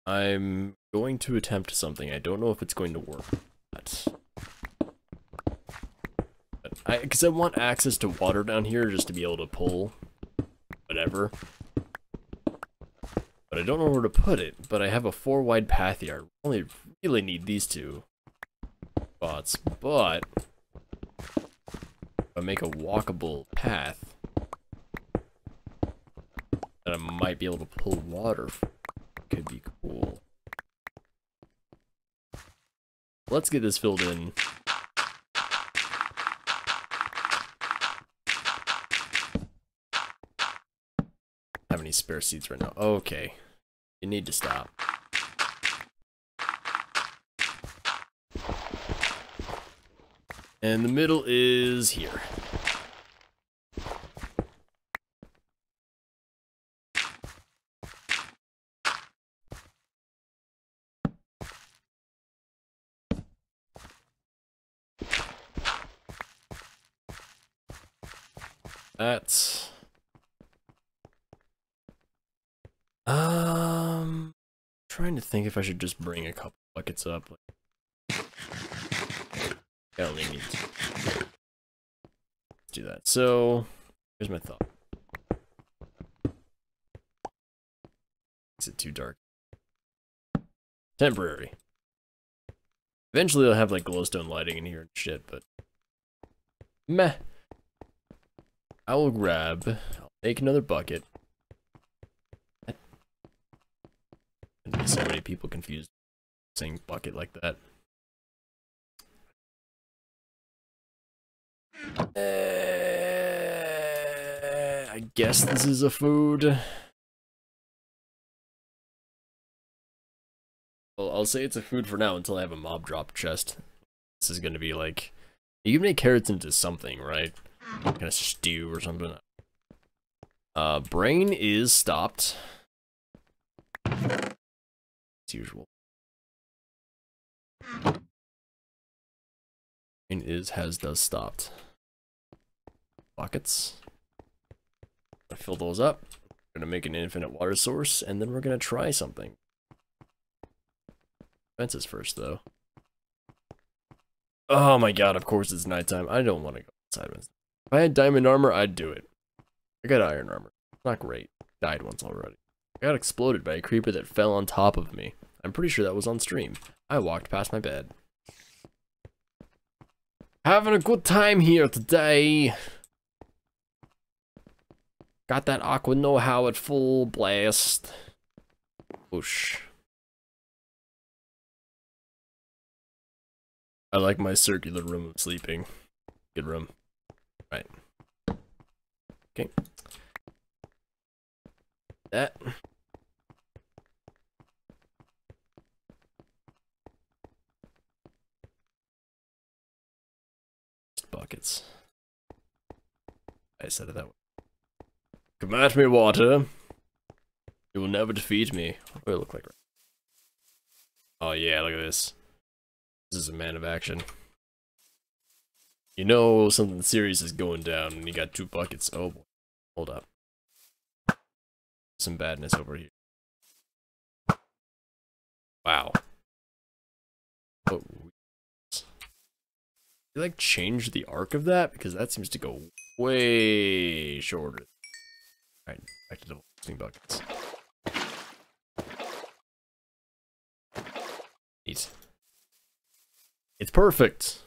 I'm going to attempt something. I don't know if it's going to work. But because I want access to water down here just to be able to pull whatever. But I don't know where to put it. But I have a 4 wide path here. I only really need these 2 spots. But if I make a walkable path, then I might be able to pull water. Could be cool. Let's get this filled in. Have any spare seeds right now? Okay, you need to stop. And the middle is here. That's trying to think if I should just bring a couple buckets up. I only need to do that. So here's my thought. Is it too dark? Temporary. Eventually I'll have like glowstone lighting in here and shit, but meh. I will grab, I'll make another bucket. And so many people confused saying bucket like that. I guess this is a food. Well, I'll say it's a food for now until I have a mob drop chest. This is gonna be like, you can make carrots into something, right? Kind of stew or something. Brain is stopped. As usual. Brain is, has, does stopped. Buckets. Fill those up. We're gonna make an infinite water source, and then we're gonna try something. Fences first, though. Oh my god, of course it's nighttime. I don't want to go outside. If I had diamond armor, I'd do it. I got iron armor. Not great. Died once already. I got exploded by a creeper that fell on top of me. I'm pretty sure that was on stream. I walked past my bed. Having a good time here today. Got that aqua know-how at full blast. Whoosh. I like my circular room of sleeping. Good room. Right. Okay. That. Buckets. I said it that way. Come at me, water. You will never defeat me. What do I look like? Oh yeah, look at this. This is a man of action. You know something serious is going down when you got 2 buckets. Oh boy. Hold up. Some badness over here. Wow. Oh. You like change the arc of that? Because that seems to go way shorter. Alright, back to double buckets. Neat. It's perfect.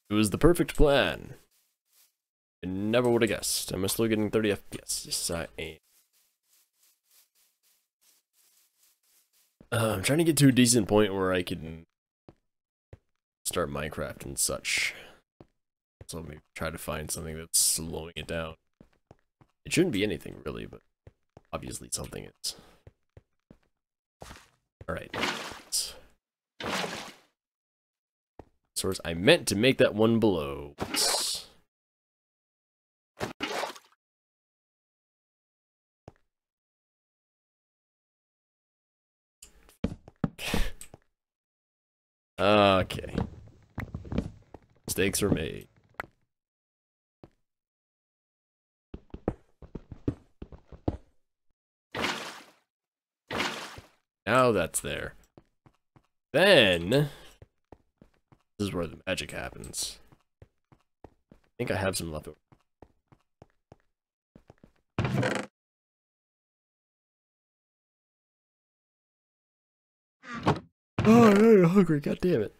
It was the perfect plan. I never would have guessed. Am I still getting 30 FPS? Yes, I am. I'm trying to get to a decent point where I can start Minecraft and such. So maybe try to find something that's slowing it down. It shouldn't be anything really, but obviously something is. Alright. Source. I meant to make that one below. Okay. Mistakes are made. Now that's there. Then this is where the magic happens. I think I have some left over. Oh, I'm hungry. God damn it.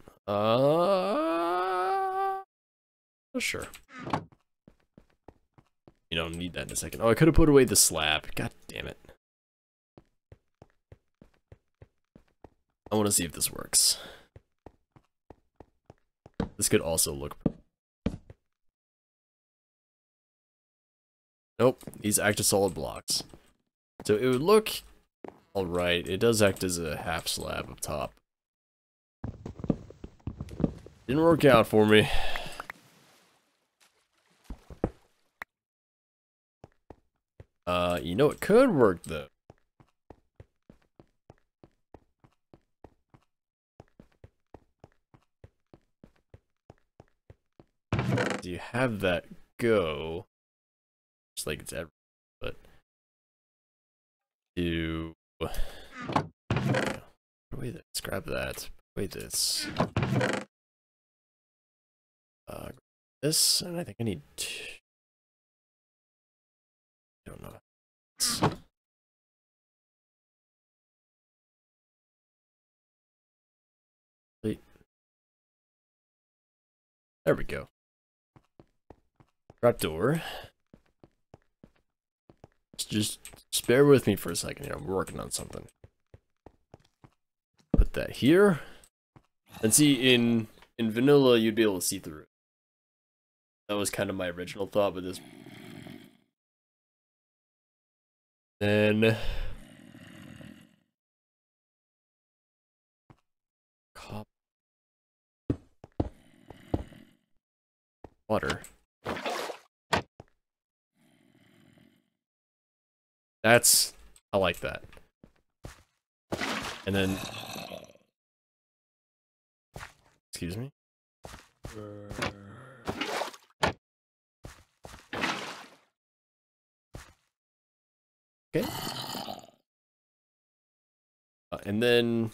Sure. You don't need that in a second. Oh, I could have put away the slab. God damn it. I want to see if this works. This could also look... Nope, these act as solid blocks. So it would look alright. It does act as a half slab up top. Didn't work out for me. You know, it could work though. You have that go, just like it's ever, but do wait, let's grab that. Wait, this, this, and I think I need. I don't know. Wait. There we go. Trapdoor. Just bear with me for a second here. I'm working on something. Put that here. And see, in vanilla, you'd be able to see through it. That was kind of my original thought with this. Then water. That's, I like that. And then, excuse me. Okay. And then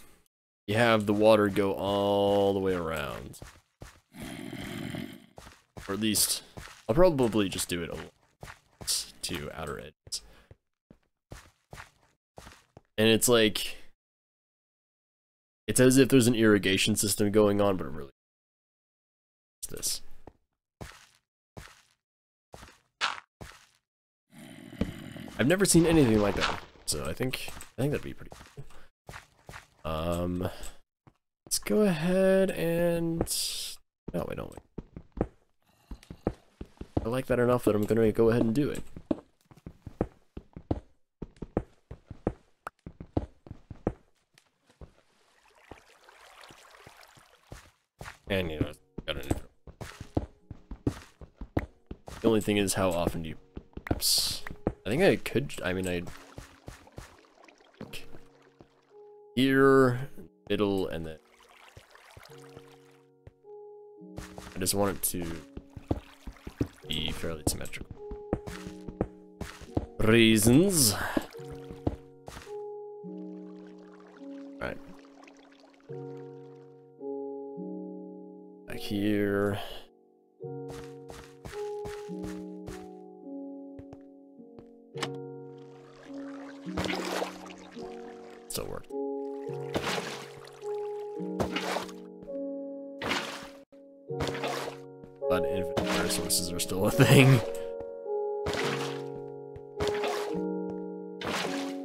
you have the water go all the way around. Or at least, I'll probably just do it a little to outer edges. And it's like, it's as if there's an irrigation system going on, but it really is this. I've never seen anything like that, so I think that'd be pretty cool. Let's go ahead and no, wait, don't wait. I like that enough that I'm gonna go ahead and do it. And you know, got an the only thing is, how often do you perhaps? I think I could. I mean, I here, middle, and then I just want it to be fairly symmetrical. Reasons. Right. Back here. Still work. But infinite resources are still a thing.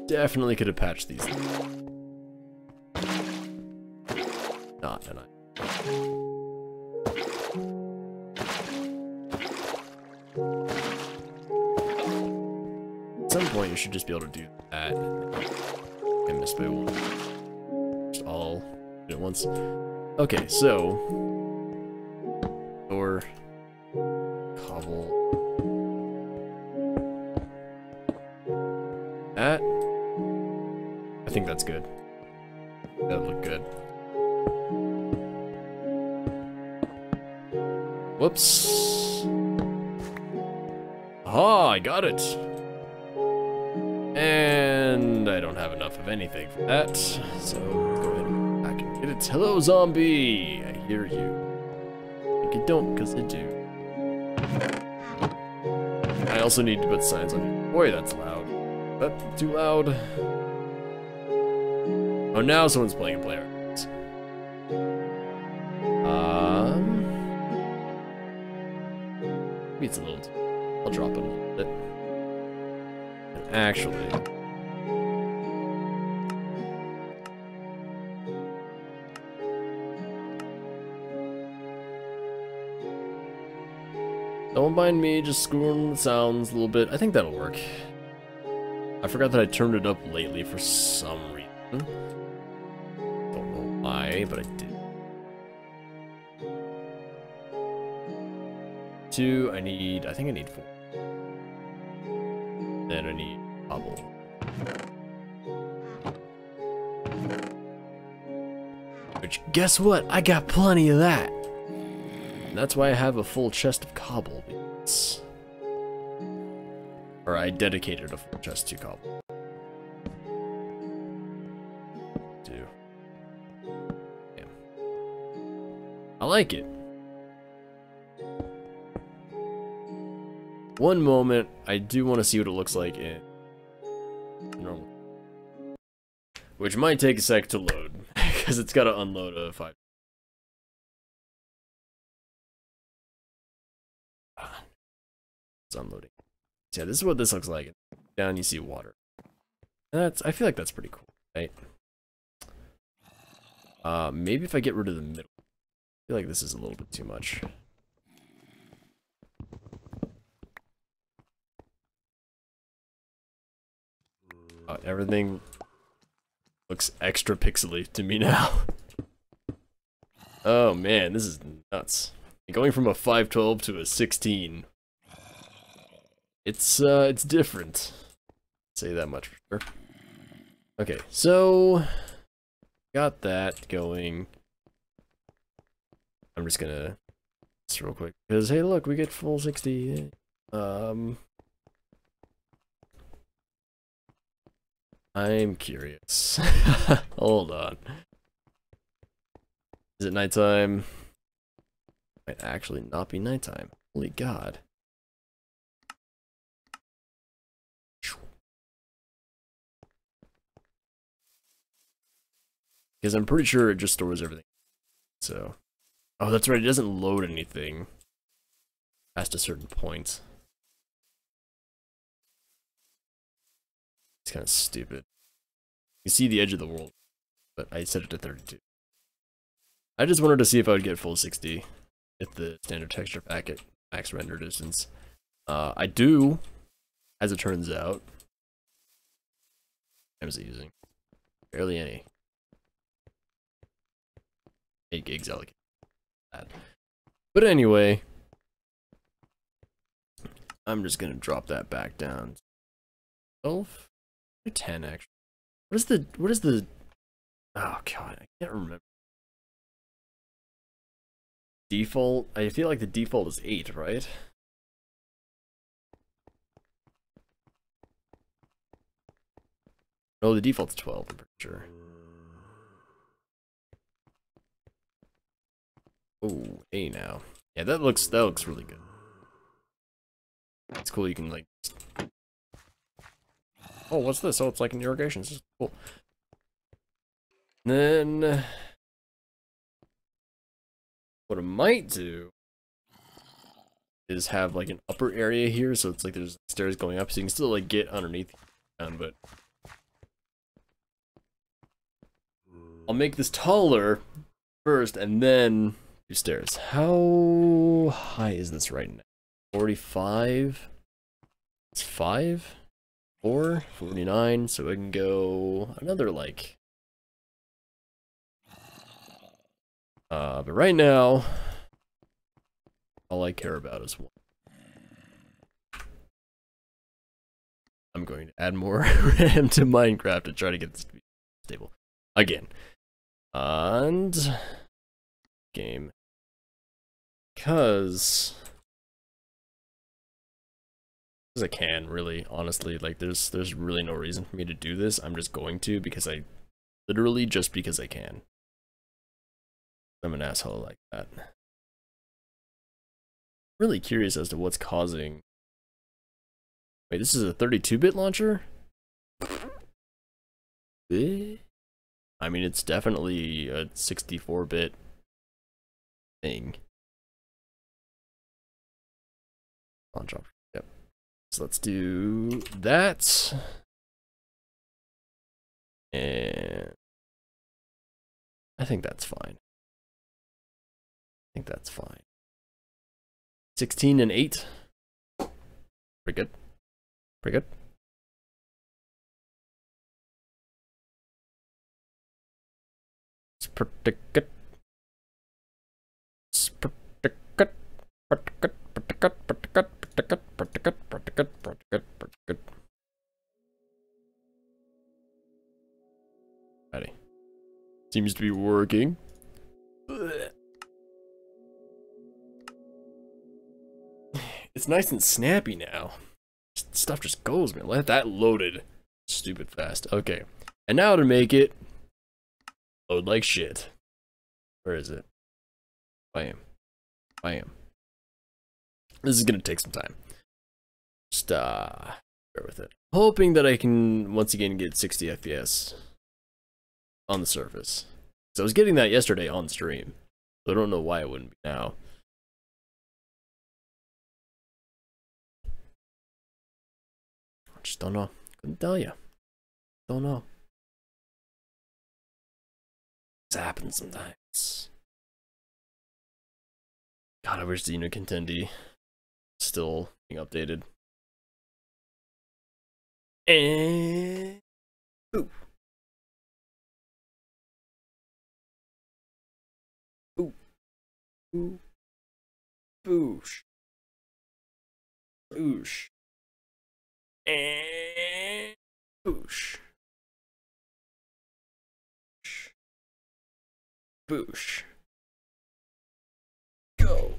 Definitely could have patched these. Not, and at some point you should just be able to do that. I missed by one. Just all at once. Okay, so door, cobble, that. I think that's good. That'll look good. Whoops. Ah, I got it. And I don't have enough of anything for that, so let's go ahead and back and get it. Hello, zombie! I hear you. I don't, because I do. I also need to put signs on you. Boy, that's loud. That's too loud. Oh, now someone's playing a player. Maybe it's a little too. I'll drop it a little bit. And actually, don't mind me just screwing the sounds a little bit. I think that'll work. I forgot that I turned it up lately for some reason. Don't know why, but I did. 2, I think I need 4. Then I need cobble. Which, guess what? I got plenty of that. And that's why I have a full chest of cobble. Because... or I dedicated a full chest to cobble. Damn. I like it. One moment, I do want to see what it looks like in normal. Which might take a sec to load, because it's got to unload a 5. It's unloading. So yeah, this is what this looks like. Down you see water. And I feel like that's pretty cool, right? Maybe if I get rid of the middle. I feel like this is a little bit too much. Everything looks extra pixely to me now. Oh man, this is nuts. Going from a 512 to a 16. It's different. I'll say that much for sure. Okay, so got that going. I'm just gonna this real quick because hey, look, we get full 60. I'm curious. Hold on. Is it nighttime? Might actually not be nighttime. Holy God. Because I'm pretty sure it just stores everything. So. Oh, that's right. It doesn't load anything past a certain point. It's kind of stupid. You see the edge of the world, but I set it to 32. I just wanted to see if I would get full 60 if the standard texture packet max render distance. I do, as it turns out. How much is it using? Barely any. 8 gigs allocated. But anyway, I'm just gonna drop that back down. 12 or 10 actually. What is the oh god, I can't remember. Default? I feel like the default is 8, right? No, the default's 12, I'm pretty sure. Oh, hey now. Yeah, that looks really good. It's cool you can like oh, what's this? Oh, it's like an irrigation system. Cool. Then what I might do is have like an upper area here, so it's like there's stairs going up, so you can still like get underneath but I'll make this taller first and then do stairs. How high is this right now? 45? It's 5? 4? 49, so I can go another like but right now all I care about is one. I'm going to add more RAM to Minecraft to try to get this to be stable again. And game, because I can, really, honestly, like there's really no reason for me to do this. I'm just going to because I literally just because I can. I'm an asshole like that. Really curious as to what's causing. Wait, this is a 32-bit launcher? I mean, it's definitely a 64-bit thing. Launch option. Yep. So let's do that. And I think that's fine. I think that's fine. 16 and 8. Pretty good. Pretty good. It's pretty good. It's pretty good. Pretty good. Pretty good. Pretty good. Pretty good. Pretty good. Pretty good. Pretty good. Pretty good. Ready. Seems to be working. It's nice and snappy now. Stuff just goes, man. Let that loaded. Stupid fast. Okay. And now to make it load like shit. Where is it? Bam. Bam. This is gonna take some time. Just bear with it. Hoping that I can once again get 60 FPS on the surface. So I was getting that yesterday on stream. So I don't know why it wouldn't be now. I just don't know. Couldn't tell you. Don't know. This happens sometimes. God, I wish the unit contendee still being updated. And ooh. Ooh. Ooh. Boosh. Boosh. And boosh. Boosh. Go.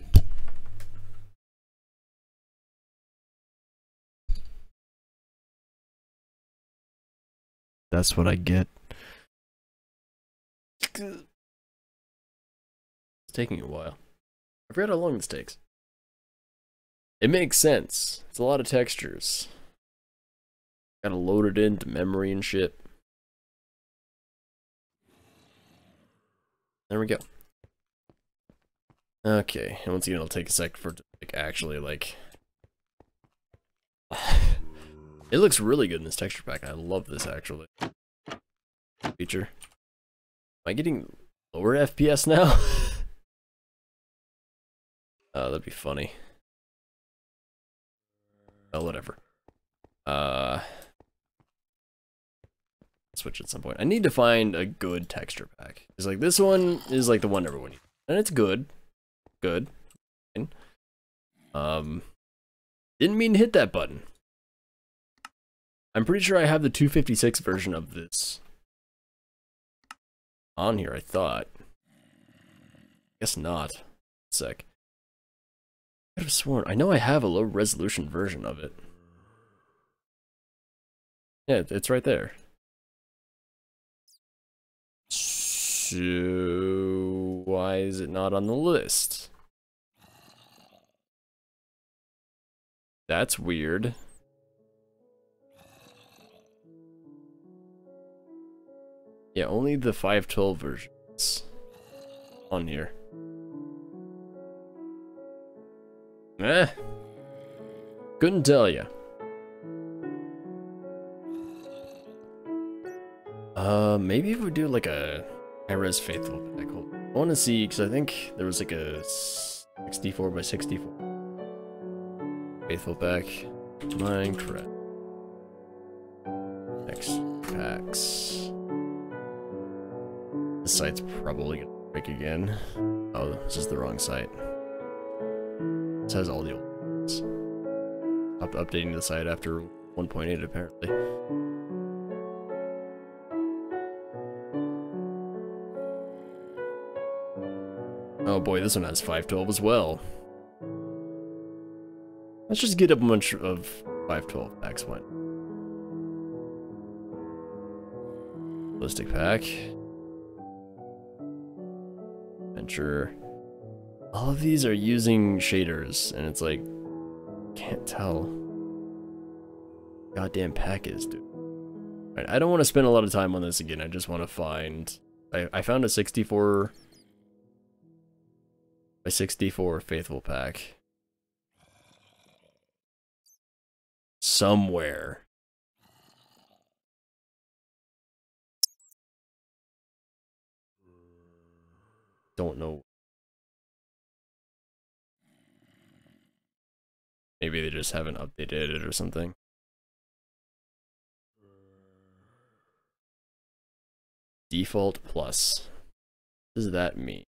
That's what I get. It's taking a while. I forgot how long this takes. It makes sense. It's a lot of textures. Gotta load it into memory and shit. There we go. Okay, and once again, it'll take a sec for it to like, actually, like... It looks really good in this texture pack. I love this, actually. Feature. Am I getting lower FPS now? Oh, that'd be funny. Oh, whatever. Switch at some point. I need to find a good texture pack. It's like, this one is like the one everyone uses. And it's good. Good. Didn't mean to hit that button. I'm pretty sure I have the 256 version of this on here, I thought. Guess not. Sec. I could have sworn. I know I have a low resolution version of it. Yeah, it's right there. So why is it not on the list? That's weird. Yeah, only the 512 versions on here. Couldn't tell you. Maybe if we do like a high-res faithful pack. I want to see, because I think there was like a 64 by 64 faithful pack. Minecraft X packs. This site's probably gonna break again. Oh, this is the wrong site. This has all the old ones. Stopped updating the site after 1.8 apparently. Oh boy, this one has 512 as well. Let's just get a bunch of 512 packs. One ballistic pack. Adventure. All of these are using shaders, and it's like, can't tell. Goddamn pack is, dude. Right, I don't want to spend a lot of time on this again. I just want to find. I found a 64 by 64 faithful pack somewhere. Don't know. Maybe they just haven't updated it or something. Default plus. What does that mean?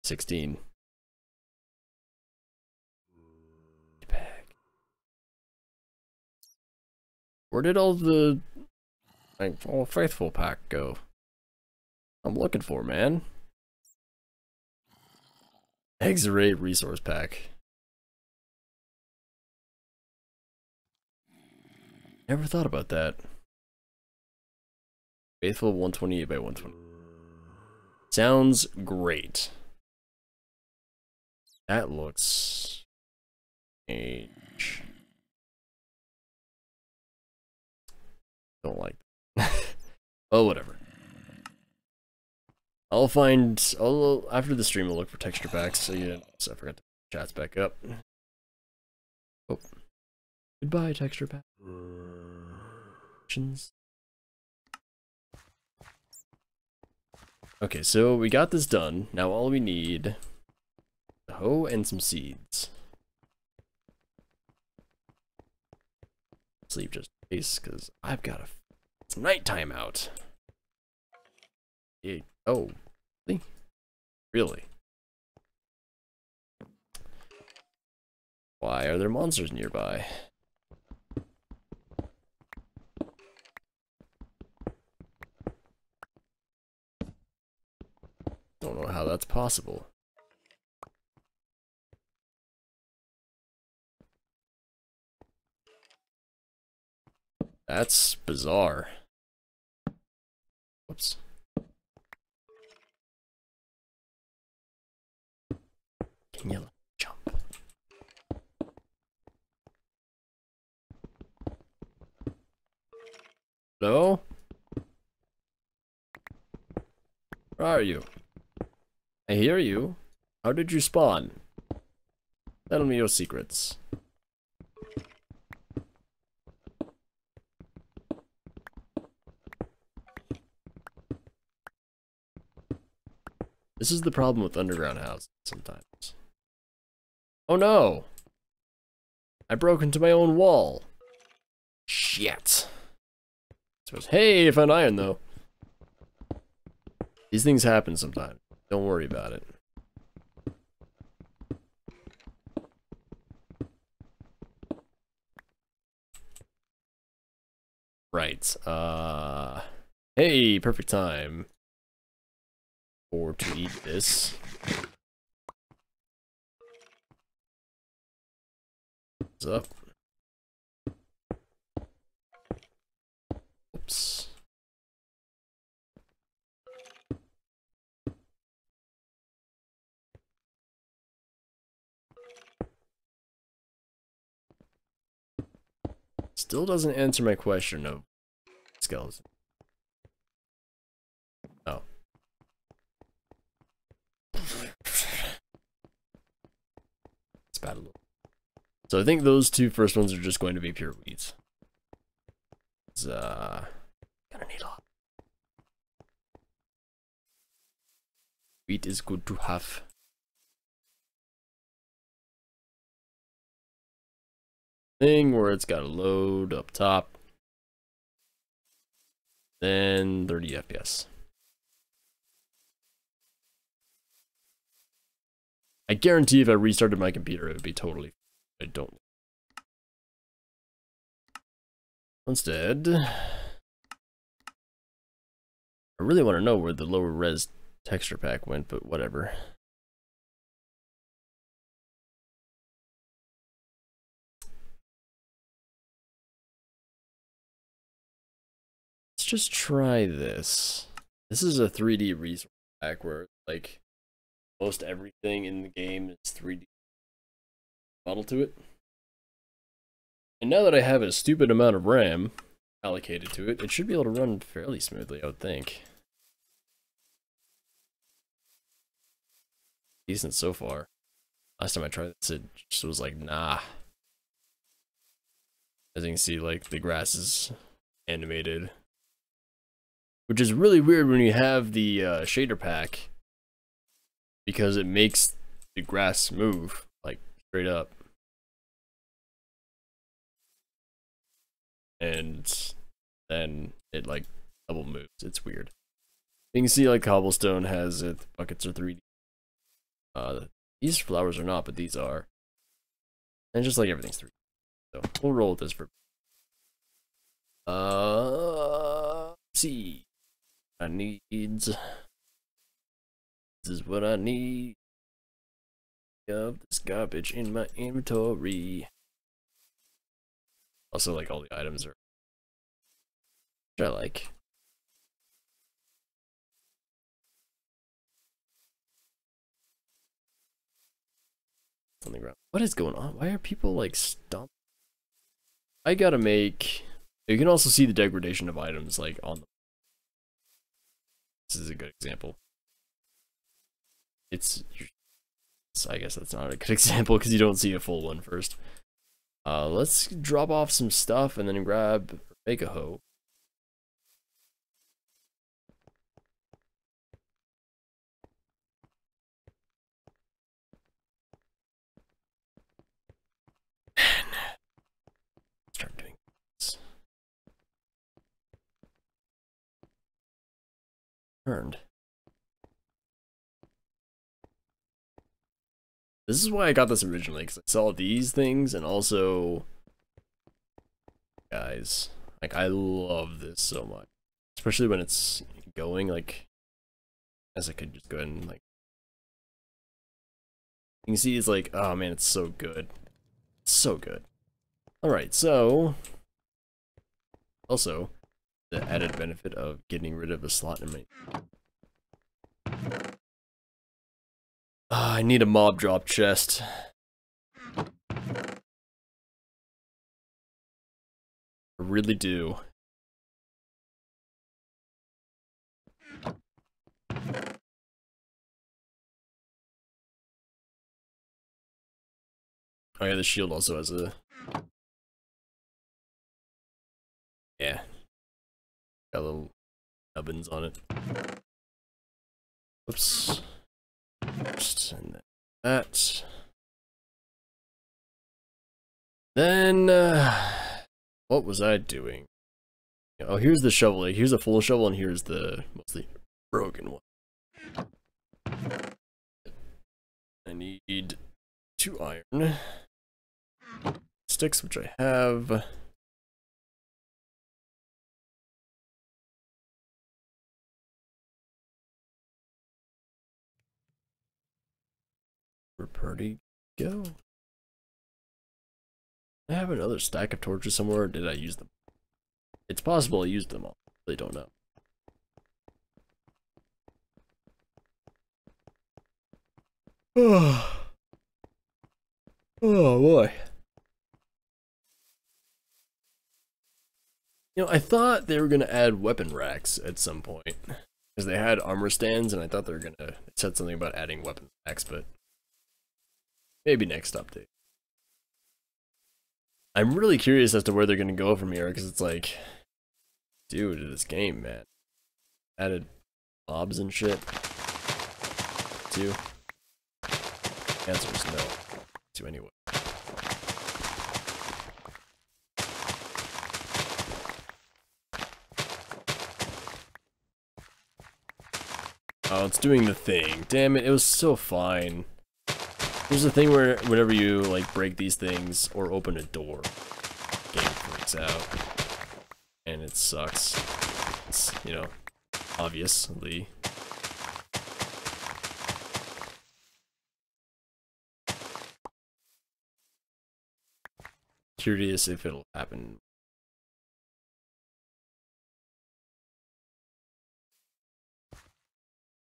16. Where did all the faithful pack go? I'm looking for, man. X-ray resource pack. Never thought about that. Faithful 128 by 120. Sounds great. That looks strange. Don't like that. Oh, whatever. After the stream, I'll look for texture packs. So yeah, so I forgot to chat's back up. Oh. Goodbye, texture pack. Okay, so we got this done. Now all we need a hoe and some seeds. Sleep just in case, because I've got it's nighttime out. Yeah. Oh, really? Why are there monsters nearby? Don't know how that's possible. That's bizarre. Whoops. Can you jump? Hello? Where are you? I hear you. How did you spawn? Tell me your secrets. This is the problem with underground houses sometimes. Oh no! I broke into my own wall. Shit. Hey, I found iron though. These things happen sometimes. Don't worry about it. Right. Hey, perfect time to eat this. What's up? Oops. Still doesn't answer my question of skeleton. Oh. It's bad a little. So I think those two first ones are just going to be pure weeds. It's, gonna need a lot. Wheat is good to have. Thing where it's got a load up top. Then 30 FPS. I guarantee if I restarted my computer, it would be totally. I don't. Instead, I really want to know where the lower res texture pack went, but whatever. Let's just try this. This is a 3D resource pack where, like, most everything in the game is 3D model to it. And now that I have a stupid amount of RAM allocated to it, it should be able to run fairly smoothly, I would think. Decent so far. Last time I tried this, it just was like, nah. As you can see, like, the grass is animated. Which is really weird when you have the shader pack, because it makes the grass move, like, straight up. And then it, like, double moves. It's weird. You can see, like, cobblestone has it, the buckets are 3D. These flowers are not, but these are. And just like everything's 3D. So we'll roll with this for see. I needs. This is what I need. Of this garbage in my inventory. Also, like, all the items are, which I like. On the ground. What is going on? Why are people, like, stomping? I gotta make. You can also see the degradation of items, like, on the. This is a good example. I guess that's not a good example because you don't see a full one first. Let's drop off some stuff and then grab, make a hoe. Start doing this. Turned. This is why I got this originally, because I saw these things, and also, guys, like, I love this so much. Especially when it's going, like, as I could just go ahead and, like, you can see it's like, oh man, it's so good. It's so good. Alright, so, Also, the added benefit of getting rid of a slot in my... I need a mob drop chest. I really do. Oh yeah, the shield also has a... Yeah. Got little nubbins on it. Oops. Just and that. Then, what was I doing? Oh, here's the shovel. Here's a full shovel, and here's the mostly broken one. I need 2 iron sticks, which I have. We're pretty go. I have another stack of torches somewhere, or did I use them? It's possible I used them all. I really don't know. Oh, oh boy. You know, I thought they were going to add weapon racks at some point. Because they had armor stands, and I thought they were going to... It said something about adding weapon racks, but... Maybe next update. I'm really curious as to where they're going to go from here, because it's like... Dude, this game, man. Added mobs and shit. Too. The answer is no. To anyway. Oh, it's doing the thing. Damn it, it was so fine. There's a thing where whenever you like break these things or open a door, game freaks out. And it sucks. It's, you know, obviously. Curious if it'll happen.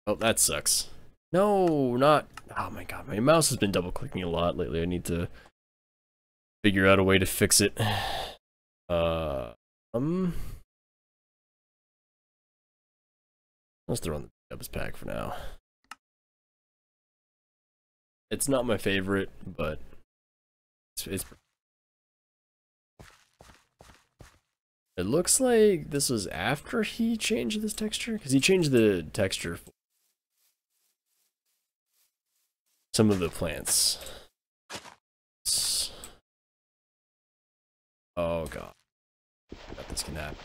Oh, that sucks. No, not... Oh my god, my mouse has been double clicking a lot lately. I need to figure out a way to fix it. Let's throw on the Dubs pack for now. It's not my favorite, but it's it looks like this was after he changed this texture, because he changed the texture for some of the plants. Oh god. I bet this can happen.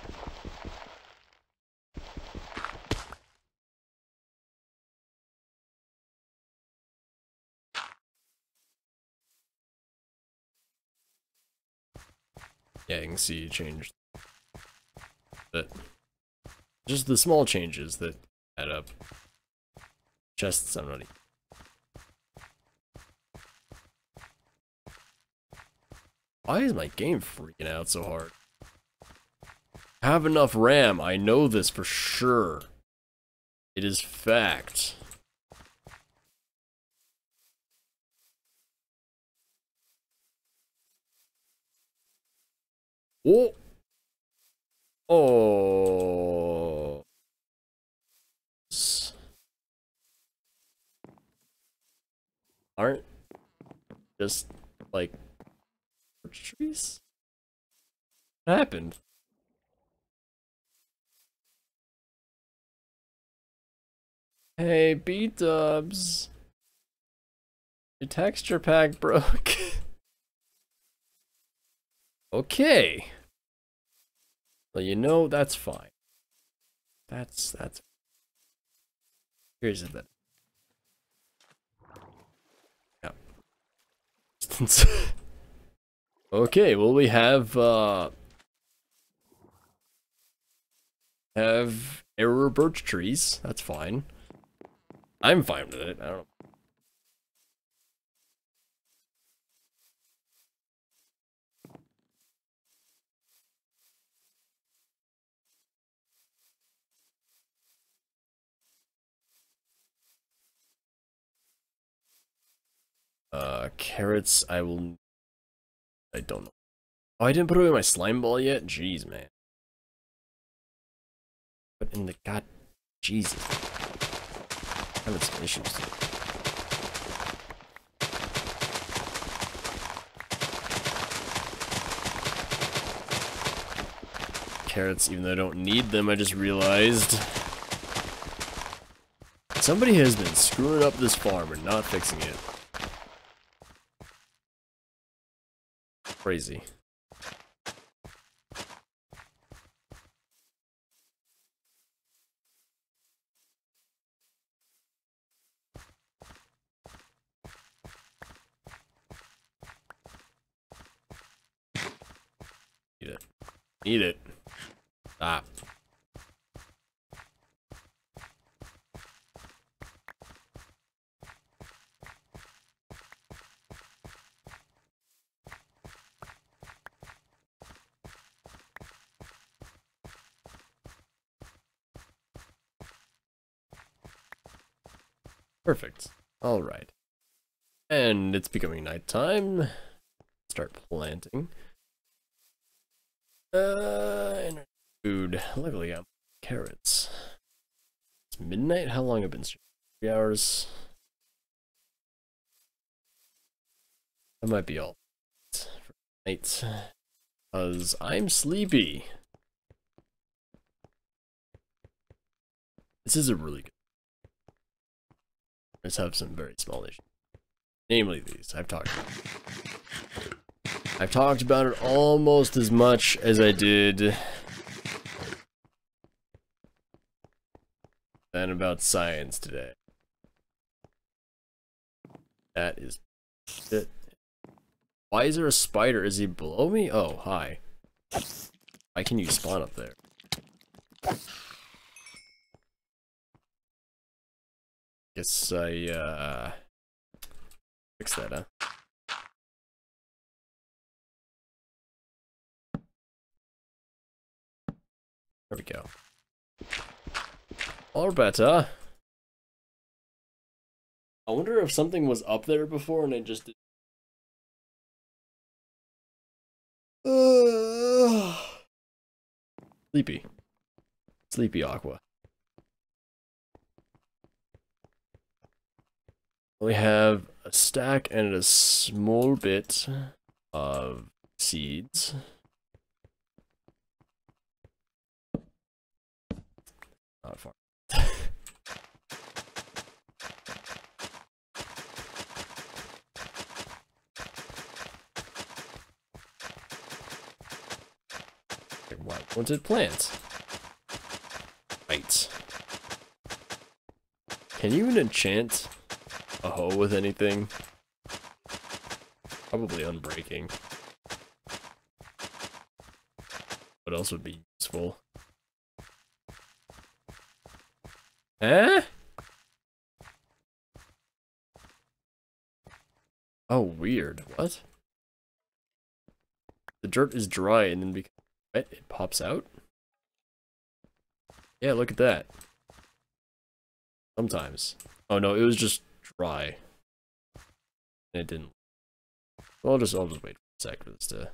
Yeah, you can see it changed. But just the small changes that add up. Chests, I'm not even. Why is my game freaking out so hard? I have enough RAM. I know this for sure. It is fact. Oh. Oh. Aren't just like trees? What happened? Hey, B-dubs. Your texture pack broke. Okay. Well, you know, that's fine. That's here's that. Yeah. Okay, well we have error birch trees. That's fine. I'm fine with it. I don't know. Carrots, I don't know. Oh, I didn't put away my slime ball yet? Jeez, man. Put in the god... Jesus. I'm having some issues today. Carrots, even though I don't need them, I just realized. Somebody has been screwing up this farm and not fixing it. Crazy. Eat it. Eat it. Ah. Perfect. All right. And it's becoming nighttime. Start planting. And food. Luckily, I got carrots. It's midnight. How long have I been streaming? 3 hours. That might be all for night. Because I'm sleepy. This is a really good. I just have some very small issues. Namely these. I've talked about it almost as much as I did then about science today. That is it. Why is there a spider? Is he below me? Oh, hi. Why can you spawn up there? Guess I fix that, huh? There we go. All better. I wonder if something was up there before and I just did. Sleepy. Sleepy Aqua. We have a stack and a small bit of seeds. Not far. Why wanted plants? Right. Can you even enchant a hoe with anything? Probably unbreaking. What else would be useful? Eh? Oh, weird. What? The dirt is dry and then becomes wet, it pops out? Yeah, look at that. Sometimes. Oh no, it was just dry. And it didn't. Well, I'll just wait for a sec for this to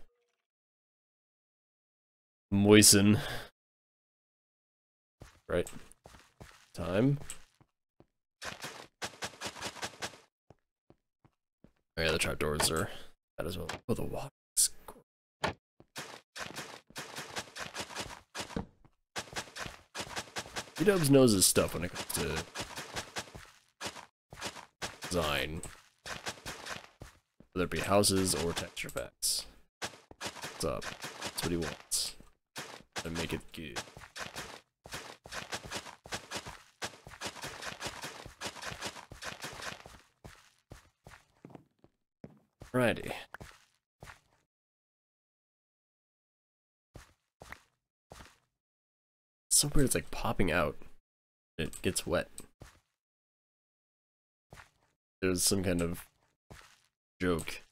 moisten. Right. Time. Oh yeah, the trapdoors are that as well. Oh, the water is great. Dubs knows his stuff when it comes to design. Whether it be houses or texture packs. What's up? That's what he wants. And make it good. Righty. It's so weird, it's like popping out. It gets wet. There's some kind of joke.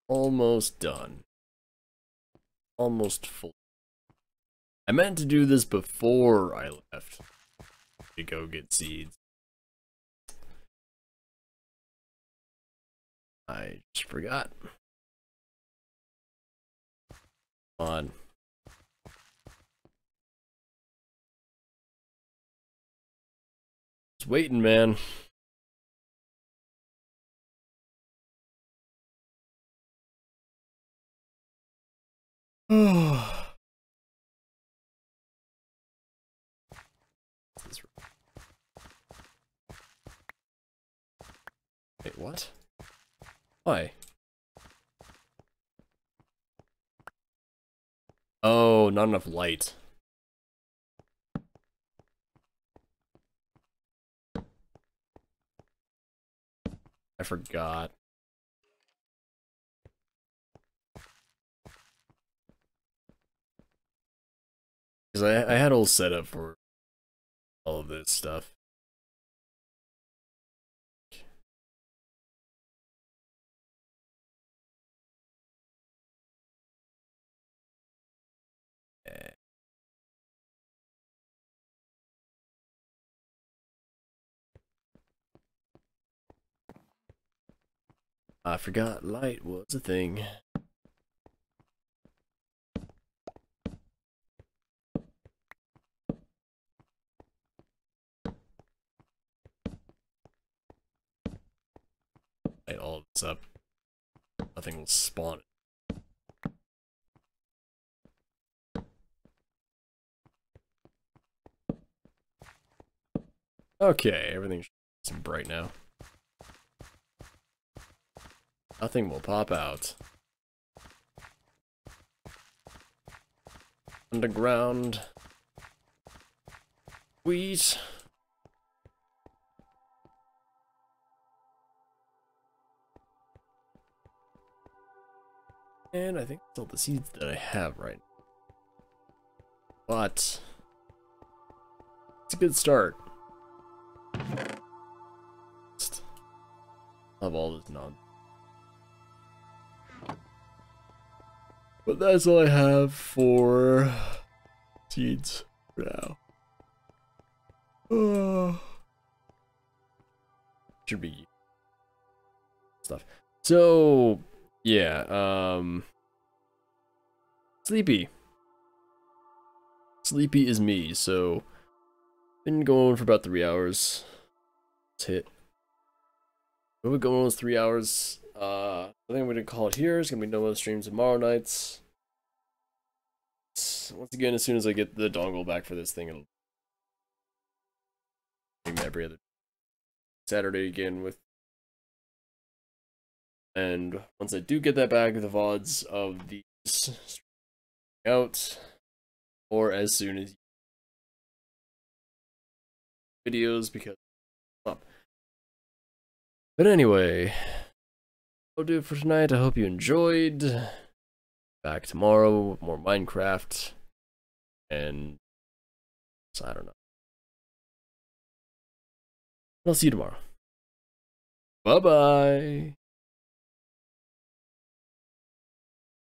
Almost done. Almost full. I meant to do this before I left to go get seeds. I just forgot. Come on. Just waiting, man. Oh. Wait, what? Why? Oh, not enough light. I forgot. Because I had a whole setup for all of this stuff. I forgot light was a thing. Light all of this up. Nothing will spawn. Okay, everything's bright now. Nothing will pop out. Underground. Wheat. And I think that's all the seeds that I have right now. But it's a good start. Of all this nonsense. But that's all I have for seeds for now. Should be stuff. So yeah, sleepy. Sleepy is me, so been going for about 3 hours. Let's hit. We're going almost 3 hours. I think I'm gonna call it here. It's gonna be no other streams tomorrow nights. Once again, as soon as I get the dongle back for this thing, it'll be every other Saturday again with. And once I do get that back, the VODs of these out, or as soon as videos, because up. But anyway, that'll do it for tonight. I hope you enjoyed. Back tomorrow with more Minecraft, and I don't know. I'll see you tomorrow. Bye bye.